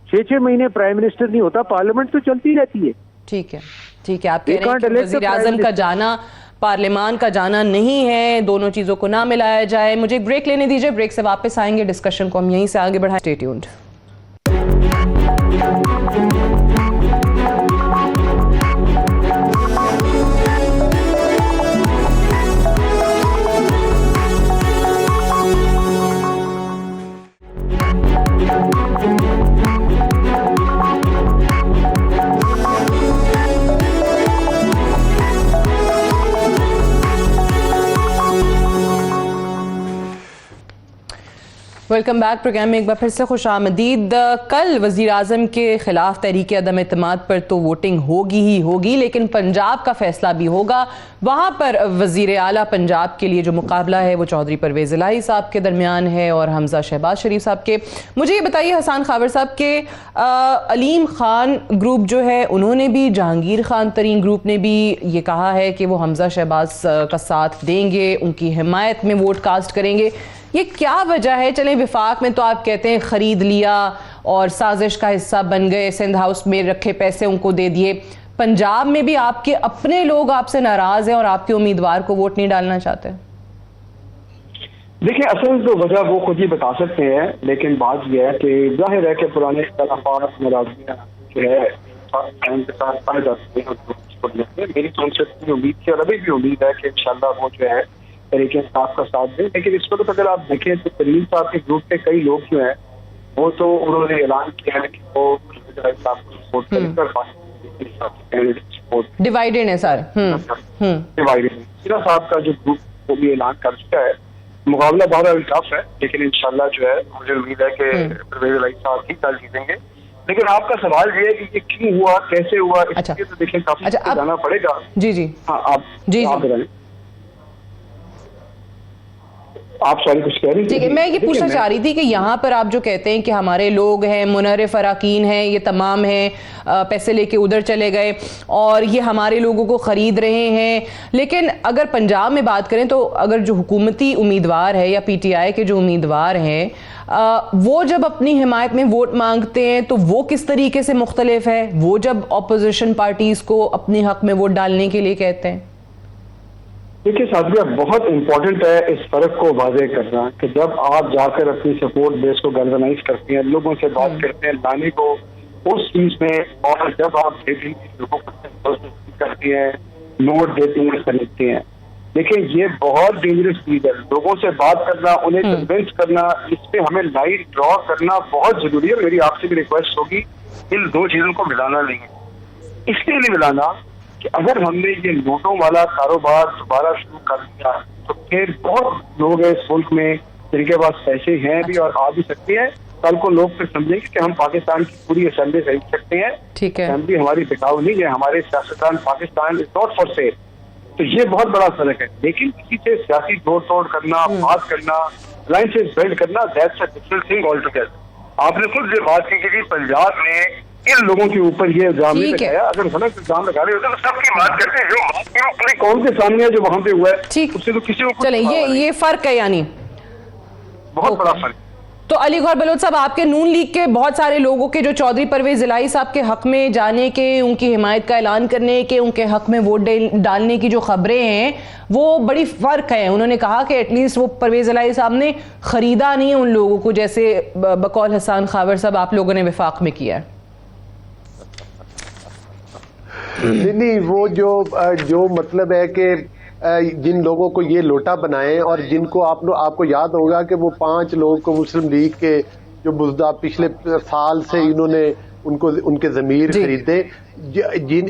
6-6 महीने प्राइम मिनिस्टर नहीं होता, पार्लियामेंट तो चलती रहती है. ठीक है, ठीक है. आप कह रहे हैं कि वज़ीर आज़म का जाना पार्लियामान का जाना नहीं है, दोनों चीजों को ना मिलाया जाए. मुझे एक ब्रेक लेने दीजिए, ब्रेक से वापस आएंगे, डिस्कशन को हम यहीं से आगे बढ़ाएं. Stay tuned. Welcome back. Programme में एक बार फिर से खुश आमदीद. कल वज़ीर आज़म के खिलाफ तहरीक अदम एतमाद पर तो वोटिंग होगी ही होगी, लेकिन पंजाब का फैसला भी होगा. वहाँ पर वज़ीर आला पंजाब के लिए जो मुकाबला है वो चौधरी परवेज़ इलाही साहब के दरमियान है और हमजा शहबाज शरीफ साहब के. मुझे ये बताइए हसन खाबर साहब के अलीम खान ग्रुप जो है, उन्होंने भी, जहांगीर खान तरीन ग्रुप ने भी ये कहा है कि वो हमजा शहबाज का साथ देंगे, उनकी हिमायत में वोट कास्ट करेंगे. ये क्या वजह है? चलें, विफाक में तो आप कहते हैं खरीद लिया और साजिश का हिस्सा बन गए, सिंध हाउस में रखे पैसे उनको दे दिए. पंजाब में भी आपके अपने लोग आपसे नाराज हैं और आपके उम्मीदवार को वोट नहीं डालना चाहते. देखिए, असल तो वजह वो खुद ही बता सकते हैं, लेकिन बात यह है कि जाहिर है कि पुराने इख्तिलाफात नाराजगियां जो है के साथ पाए जाते हैं. मेरी तो उनसे उम्मीद थी और अभी भी उम्मीद है कि इंशाल्लाह वो जो है तरीके साहब का साथ दें. लेकिन इस वक्त अगर आप देखें तो तरीन साहब के ग्रुप के कई लोग जो हैं वो तो उन्होंने ऐलान किया है कि वो साहब को सपोर्ट करेंगे. डिवाइडेड है सर. डिवाइडेड. सीरा साहब का जो ग्रुप वो भी ऐलान कर चुका है. मुकाबला बहुत टफ है, लेकिन इंशाल्लाह जो है मुझे उम्मीद है कि परवेज इलाही साहब ही कल जीतेंगे. लेकिन आपका सवाल ये है कि ये क्यों हुआ, कैसे हुआ, इसलिए तो देखिए काफी जाना पड़ेगा. जी जी. हाँ, आप सॉरी कुछ कह रही थी? ठीक है, मैं ये पूछना चाह रही थी कि यहाँ पर आप जो कहते हैं कि हमारे लोग हैं, मुनर्रिफ अराकीन हैं, ये तमाम हैं, पैसे लेके उधर चले गए और ये हमारे लोगों को ख़रीद रहे हैं. लेकिन अगर पंजाब में बात करें तो अगर जो हुकूमती उम्मीदवार है या PTI के जो उम्मीदवार हैं, वो जब अपनी हिमायत में वोट मांगते हैं तो वो किस तरीके से मुख्तलिफ है वो जब अपोजिशन पार्टीज़ को अपने हक में वोट डालने के लिए कहते हैं? देखिए साथिया, बहुत इम्पोर्टेंट है इस फर्क को वाज़ेह करना कि जब आप जाकर अपनी सपोर्ट बेस को गैल्वनाइज करते हैं, लोगों से बात करते हैं लाने को उस चीज में, और जब आप लोगों को करती हैं, नोट देती हैं, खरीदते हैं. देखिए, ये बहुत डेंजरस चीज है. लोगों से बात करना, उन्हें कन्विंस करना, इस पे हमें लाइन ड्रॉ करना बहुत जरूरी है. मेरी आपसे भी रिक्वेस्ट होगी इन दो चीजों को मिलाना नहीं है. इसलिए नहीं मिलाना कि अगर हमने ये नोटों वाला कारोबार दोबारा शुरू कर दिया तो फिर बहुत लोग हैं इस मुल्क में जिनके पास पैसे हैं भी और आ भी सकते हैं. कल को लोग फिर समझेंगे कि हम पाकिस्तान की पूरी असेंबली खरीद सकते हैं. ठीक है, असेंबली हमारी बिकाऊ नहीं है, हमारे सियासतदान Pakistan is not for sale. तो ये बहुत बड़ा फर्क है. लेकिन किसी से सियासी जोड़ तोड़ करना, बात करना, अलायंसेस बिल्ड करना, that's a different thing all together. आपने खुद ये बात की कि पंजाब में इन लोगों के ऊपर ये इल्जाम नहीं लगाया। अगर गलत इल्जाम लगा रहे होते तो सबकी बात करते हैं, जो पूरी कौम के सामने है जो वहां पे हुआ है, ठीक, उससे तो किसी को चले ये फर्क है, यानी बहुत बड़ा फर्क। तो अली गौहर बलोच साहब, आपके नून लीग के बहुत सारे लोगों के जो चौधरी परवेज इलाही साहब के हक में जाने के, उनकी हिमायत का ऐलान करने के, उनके हक में वोट डालने की जो खबरें हैं वो बड़ी फर्क है। उन्होंने कहा कि एटलीस्ट वो परवेज इलाही साहब ने खरीदा नहीं है उन लोगों को, जैसे बकौल हसन खावर साहब आप लोगों ने विफाक में किया है। नहीं, वो जो मतलब है कि जिन लोगों को ये लोटा बनाए और जिनको आपको याद होगा कि वो 5 लोगों को मुस्लिम लीग के जो बुज़दा पिछले साल से इन्होंने उनके ज़मीर खरीदे,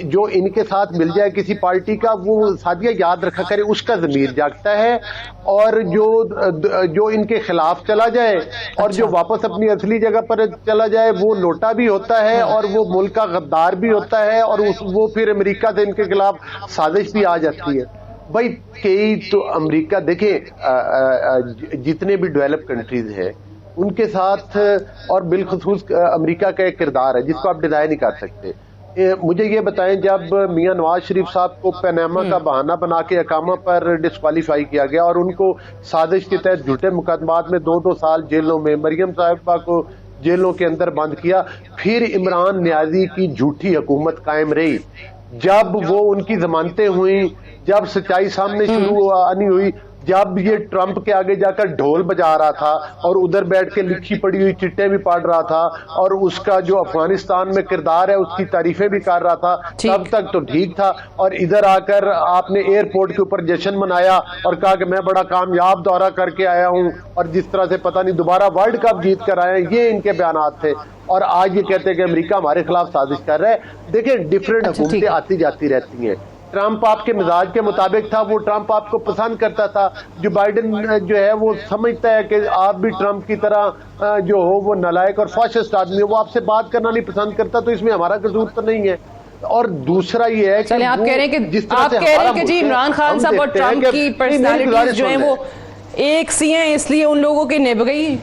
जो इनके साथ मिल जाए किसी पार्टी का, वो सादिया याद रखा करे उसका ज़मीर जागता है, और जो इनके खिलाफ चला जाए और जो वापस अपनी असली जगह पर चला जाए वो लोटा भी होता है और वो मुल्क का गद्दार भी होता है, और वो फिर अमेरिका से इनके खिलाफ साजिश भी आ जाती है। भाई कई तो अमेरिका देखें, जितने भी डेवलप कंट्रीज हैं उनके साथ, और बिलखुसूस अमेरिका का एक किरदार है जिसको आप डिनाई नहीं कर सकते। मुझे ये बताएं, जब मियां नवाज शरीफ साहब को पनामा का बहाना बना के अकामा पर डिस्क्वालीफाई किया गया और उनको साजिश के तहत झूठे मुकदमात में 2-2 साल जेलों में, मरियम साहिबा को जेलों के अंदर बंद किया, फिर इमरान न्याजी की झूठी हुकूमत कायम रही, जब वो उनकी जमानतें हुई, जब सच्चाई सामने शुरू आनी हुई, जब ये ट्रंप के आगे जाकर ढोल बजा रहा था और उधर बैठ के लिखी पड़ी हुई चिट्ठे भी पढ़ रहा था और उसका जो अफगानिस्तान में किरदार है उसकी तारीफें भी कर रहा था, तब तक तो ठीक था। और इधर आकर आपने एयरपोर्ट के ऊपर जश्न मनाया और कहा कि मैं बड़ा कामयाब दौरा करके आया हूं, और जिस तरह से पता नहीं दोबारा वर्ल्ड कप जीत कर आए हैं, ये इनके बयानात थे। और आज ये कहते हैं कि अमेरिका हमारे खिलाफ साजिश कर रहा है। देखें, डिफरेंट हुकूमतें आती जाती रहती हैं। ट्रंप आपके मिजाज के मुताबिक था, वो ट्रंप आपको पसंद करता था। जो बाइडेन जो है वो समझता है कि आप भी ट्रंप की तरह जो हो वो नालायक और फाशिस्ट आदमी हो, वो आपसे बात करना नहीं पसंद करता, तो इसमें हमारा कसूर तो नहीं है। और दूसरा ये है कि आप कह रहे हैं कि जी इमरान खान साहब और ट्रंप की पर्सनालिटीज जो है वो एक सी हैं, इसलिए उन लोगों की निभ गई।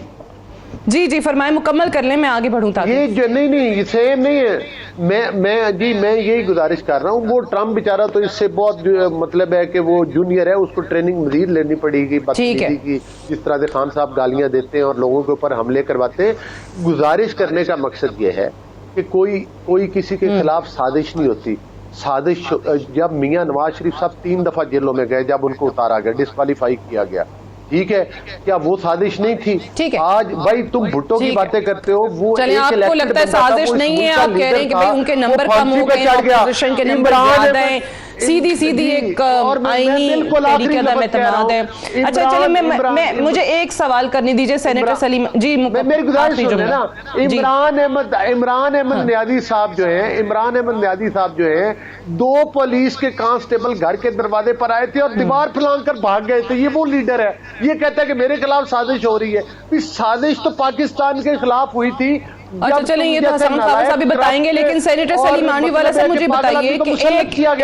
जी फरमाएं, मुकम्मल कर लें, मैं आगे बढ़ूं ताकि। ये जो नहीं सेम नहीं है। मैं यही गुजारिश कर रहा हूँ, वो ट्रम्प बेचारा तो इससे बहुत मतलब है कि वो जूनियर है, उसको ट्रेनिंग मजीद लेनी पड़ेगी बदतमीजी की, जिस तरह से खान साहब गालियां देते हैं और लोगों के ऊपर हमले करवाते हैं। गुजारिश करने का मकसद ये है कि कोई किसी के खिलाफ साजिश नहीं होती। साजिश जब मियां नवाज शरीफ साहब 3 दफा जेलों में गए, जब उनको उतारा गया, डिस्क्वालीफाई किया गया, ठीक है, क्या वो साजिश नहीं थी? ठीक है। आज भाई तुम भुट्टो की बातें करते हो, वो आपको लगता है साजिश नहीं है, आप कह रहे हैं कि भाई उनके नंबर कम हो गए, ऑपोजिशन के नंबर ज्यादा हैं, सीधी एक आईनी तरीके का मेतमाद है। अच्छा चलिए, मैं मुझे एक सवाल करने दीजिए सेनेटर सलीम जी। मेरी गुजारिश सुने ना, इमरान अहमद न्याजी साहब जो हैं 2 पुलिस के कांस्टेबल घर के दरवाजे पर आए थे और दीवार फैलाकर कर भाग गए थे। ये वो लीडर है, ये कहता है कि मेरे खिलाफ साजिश हो रही है। साजिश तो पाकिस्तान के खिलाफ हुई थी। अच्छा चलें, ये तो हसन खान साहब भी बताएंगे, लेकिन सेनेटर सलीम आनवी वाला से मुझे बताइए कि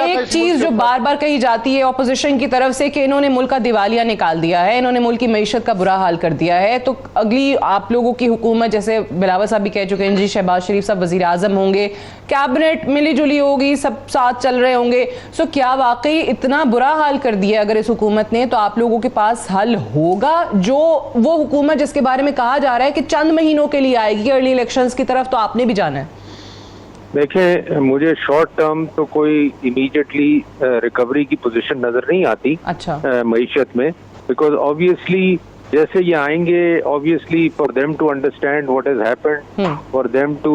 एक चीज जो बार बार कही जाती है ऑपोजिशन की तरफ से कि इन्होंने मुल्क का दिवालिया निकाल दिया है, इन्होंने मुल्क की मईशत का बुरा हाल कर दिया है, तो अगली आप लोगों की हुकूमत, जैसे बिलावल साहब भी कह चुके हैं जी, शहबाज शरीफ साहब वजीर आजम होंगे, कैबिनेट मिली जुली होगी, सब साथ चल रहे होंगे, सो क्या वाकई इतना बुरा हाल कर दिया अगर इस हुकूमत ने, तो आप लोगों के पास हल होगा? जो वो हुकूमत जिसके बारे में कहा जा रहा है कि चंद महीनों के लिए आएगी, अर्ली इलेक्शंस की तरफ, तो आपने भी जाना है। देखें, मुझे शॉर्ट टर्म तो कोई इमीडिएटली रिकवरी की पोजीशन नजर नहीं आती मईशत में, बिकॉज ऑब्वियसली जैसे ये आएंगे, obviously for them to understand what has happened, for them to,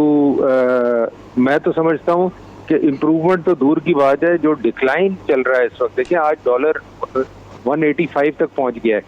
मैं तो समझता हूँ कि इम्प्रूवमेंट तो दूर की बात है, जो डिक्लाइन चल रहा है इस वक्त, देखिए आज डॉलर 185 तक पहुंच गया है,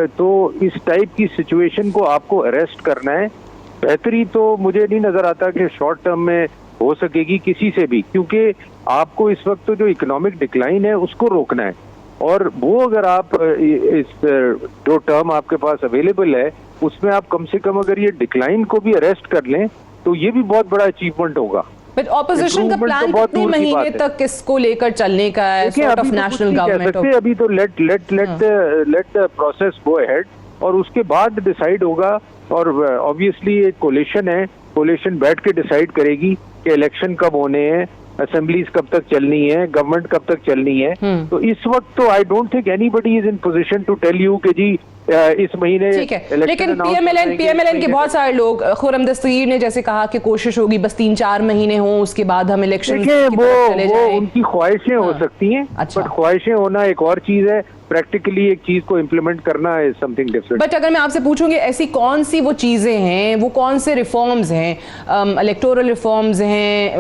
तो इस टाइप की सिचुएशन को आपको अरेस्ट करना है। बेहतरी तो मुझे नहीं नजर आता कि शॉर्ट टर्म में हो सकेगी किसी से भी, क्योंकि आपको इस वक्त तो जो इकोनॉमिक डिक्लाइन है उसको रोकना है, और वो अगर आप इस जो टर्म आपके पास अवेलेबल है उसमें आप कम से कम अगर ये डिक्लाइन को भी अरेस्ट कर लें तो ये भी बहुत बड़ा अचीवमेंट होगा। बट ऑपोजिशन का प्लान कितने महीने तक किसको लेकर चलने का है, सॉर्ट ऑफ नेशनल गवर्नमेंट? अभी तो let the process go ahead और उसके बाद डिसाइड होगा, और ऑब्वियसली एक कोलिशन है कोalition बैठ के डिसाइड करेगी कि इलेक्शन कब होने हैं, असेंबलीज कब तक चलनी है, गवर्नमेंट कब तक चलनी है। तो इस वक्त तो I don't think anybody is in position to tell you कि जी इस महीने। ठीक है, लेकिन पीएमएलएन के बहुत सारे लोग, खुर्रम दस्तगीर ने जैसे कहा कि कोशिश होगी बस 3-4 महीने हों, उसके बाद हम इलेक्शन वो उनकी ख्वाहिशें हो सकती हैं, अच्छा। बट ख्वाहिशें होना एक और चीज है, प्रैक्टिकली एक चीज को इम्प्लीमेंट करना है समथिंग डिफरेंट। बट अगर मैं आपसे पूछूंगी ऐसी कौन सी वो चीजें हैं, वो कौन से रिफॉर्म्स हैं, इलेक्टोरल रिफॉर्म्स हैं,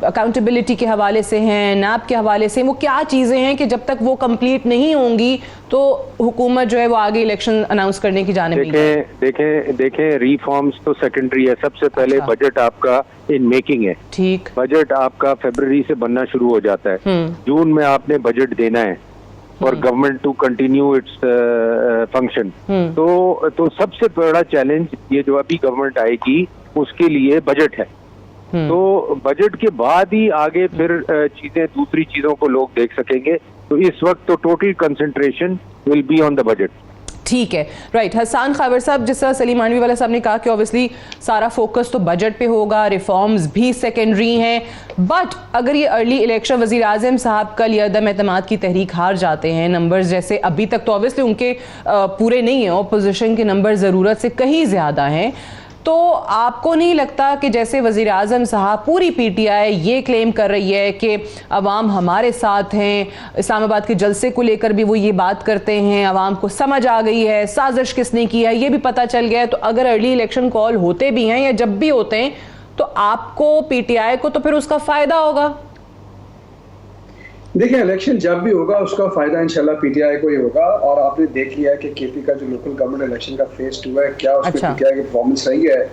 अकाउंटेबिलिटी के हवाले से हैं, नैब के हवाले से, वो क्या चीजें हैं कि जब तक वो कंप्लीट नहीं होंगी तो हुकूमत जो है वो आगे इलेक्शन अनाउंस करने की जानिब नहीं? देखें रिफॉर्म्स तो सेकेंडरी है, सबसे पहले अच्छा। बजट आपका इन मेकिंग है। ठीक, बजट आपका फरवरी से बनना शुरू हो जाता है, जून में आपने बजट देना है और government to continue its function. तो सबसे बड़ा चैलेंज ये जो अभी गवर्नमेंट आएगी उसके लिए बजट है। तो बजट के बाद ही आगे फिर चीजें, दूसरी चीजों को लोग देख सकेंगे। तो इस वक्त तो total concentration will be on the budget. ठीक है, राइट। हसन खावर साहब, जिस तरह सलीम मानवी वाला साहब ने कहा कि ऑब्वियसली सारा फोकस तो बजट पे होगा, रिफॉर्म्स भी सेकेंडरी हैं, बट अगर ये अर्ली इलेक्शन वज़ीर आज़म साहब कल अदम एतमाद की तहरीक हार जाते हैं, नंबर्स जैसे अभी तक तो ऑब्वियसली उनके पूरे नहीं हैं, अपोजिशन के नंबर ज़रूरत से कहीं ज़्यादा हैं, तो आपको नहीं लगता कि जैसे वज़ीर आज़म साहब, पूरी पीटीआई ये क्लेम कर रही है कि अवाम हमारे साथ हैं, इस्लामाबाद के जलसे को लेकर भी वो ये बात करते हैं, अवाम को समझ आ गई है साजिश किसने की है ये भी पता चल गया है, तो अगर अर्ली इलेक्शन कॉल होते भी हैं या जब भी होते हैं तो आपको, पीटीआई को तो फिर उसका फ़ायदा होगा? देखिए, इलेक्शन जब भी होगा उसका फायदा इंशाल्लाह पीटीआई को ही होगा। और आपने देख लिया है कि केपी का जो लोकल गवर्नमेंट इलेक्शन का फेज 2 है, क्या उसमें अच्छा। पीटीआई की परफॉर्मेंस रही है।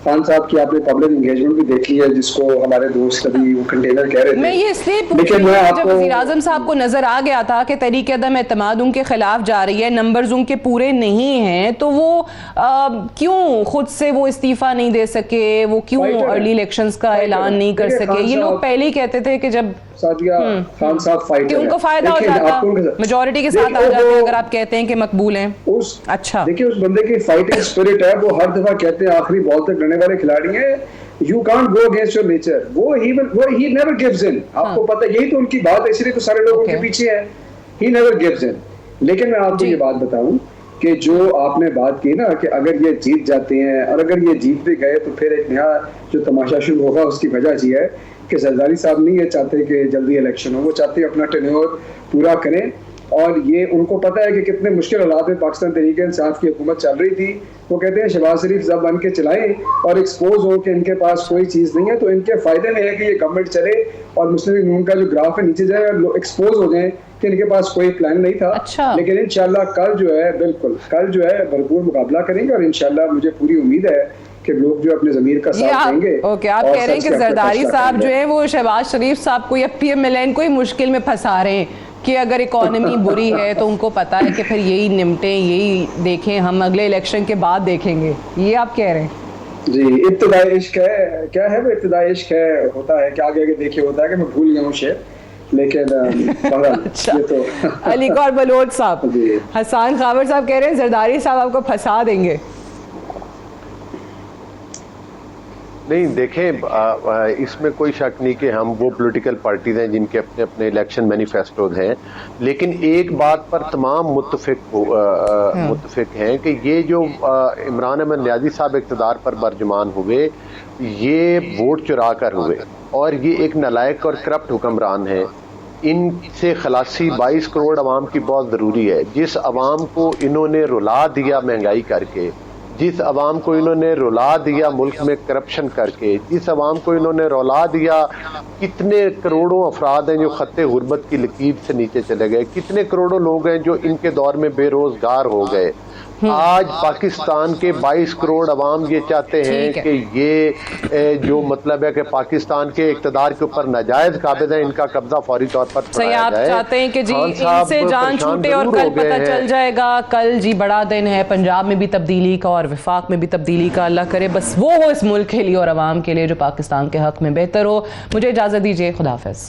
खान साहब की आपने पब्लिक एंगेजमेंट भी देख ली है, जिसको हमारे दोस्त कभी वो कंटेनर कह रहे थे। मैं ये इसलिए पूछ रही हूं, जब वज़ीर आज़म साहब को नजर आ गया था कि तहरीक अदम एतमाद उनके खिलाफ जा रही है, नंबर्स उनके पूरे नहीं हैं, तो वो क्यों खुद से वो इस्तीफा नहीं दे सके, वो क्यों अर्ली इलेक्शंस का ऐलान नहीं कर सके? ये लोग पहले ही कहते थे कि जब सादिया खान साहब फाइटर उनको फायदा हो जाता, मेजॉरिटी के साथ आ जाते अगर आप कहते हैं कि मकबूल हैं। अच्छा, देखिए उस बंदे की फाइटिंग स्पिरिट है, वो हर दफा कहते हैं आखिरी बॉल तक लड़ने वाले खिलाड़ी हैं, you can't go against your nature. वो ही नेवर गिव्स इन। आपको पता है, यही तो उनकी बात है, इसलिए तो सारे लोग उनके पीछे हैं। ही नेवर गिव्स इन। लेकिन मैं आपको ये बात बताऊं कि जो आपने बात की ना कि अगर ये जीत जाते हैं और अगर ये जीत भी गए तो फिर एक नया जो तमाशा शुरू होगा, उसकी वजह ये है कि जरदारी साहब नहीं ये चाहते कि जल्दी इलेक्शन हो, वो चाहते हैं अपना टेन्योर पूरा करें। और ये उनको पता है कि कितने मुश्किल हालात में पाकिस्तान तहरीक इंसाफ की हुकूमत चल रही थी। वो कहते हैं शहबाज शरीफ जब बन के चलाएं और एक्सपोज हो कि इनके पास कोई चीज़ नहीं है, तो इनके फायदे में है कि ये गवर्नमेंट चले और मुस्लिम लीग नून का जो ग्राफ है नीचे जाए और एक्सपोज हो जाए कि इनके पास कोई प्लान नहीं था। अच्छा। लेकिन इंशाल्लाह कल जो है, बिल्कुल कल जो है भरपूर मुकाबला करेंगे और इंशाल्लाह मुझे पूरी उम्मीद है कि लोग जो अपने ज़मीर का साथ देंगे। ओके, आप कह रहे हैं कि जरदारी साहब जो है वो शहबाज शरीफ साहब को या पीएमएलएन को ही मुश्किल में फंसा रहे हैं कि अगर इकोनॉमी बुरी है तो उनको पता है कि फिर यही निपटें, यही देखें, हम अगले इलेक्शन के बाद देखेंगे, ये आप कह रहे हैं? जी, इब्तिदाई इश्क है, क्या है वो इब्तिदाई इश्क है, होता है कि आगे आगे देखिए होता है कि मैं भूल गया हूँ शेर, लेकिन अच्छा। ये तो अली गौर बलोच साहब, हसन खावर साहब कह रहे हैं जरदारी साहब आपको फंसा देंगे। नहीं, देखें इसमें कोई शक नहीं कि हम वो पॉलिटिकल पार्टीज हैं जिनके अपने अपने इलेक्शन मैनिफेस्टोज हैं, लेकिन एक बात पर तमाम मुत्तफिक हैं कि ये जो इमरान अहमद नियाज़ी साहब इक़्तिदार पर बरजुमान हुए, ये वोट चुरा कर हुए और ये एक नालायक और करप्ट हुक्मरान है। इनसे खलासी 22 करोड़ अवाम की बहुत ज़रूरी है। जिस अवाम को इन्होंने रुला दिया महंगाई करके, जिस अवाम को इन्होंने रुला दिया मुल्क में करप्शन करके, जिस अवाम को इन्होंने रुला दिया, कितने करोड़ों अफराद हैं जो खत्ते गुर्बत की लकीर से नीचे चले गए, कितने करोड़ों लोग हैं जो इनके दौर में बेरोजगार हो गए। आज पाकिस्तान के 22 करोड़ अवाम ये चाहते हैं कि ये जो मतलब है कि पाकिस्तान के इक़्तिदार के ऊपर नाजायज काबिज है, इनका कब्जा फौरी तौर पर सही आप चाहते हैं कि जी इनसे जान छूटे और कल पता चल जाएगा। कल जी बड़ा दिन है, पंजाब में भी तब्दीली का और वफाक में भी तब्दीली का, अल्लाह करे बस वो हो इस मुल्क के लिए और अवाम के लिए जो पाकिस्तान के हक में बेहतर हो। मुझे इजाज़त दीजिए, खुदा हाफ़िज़।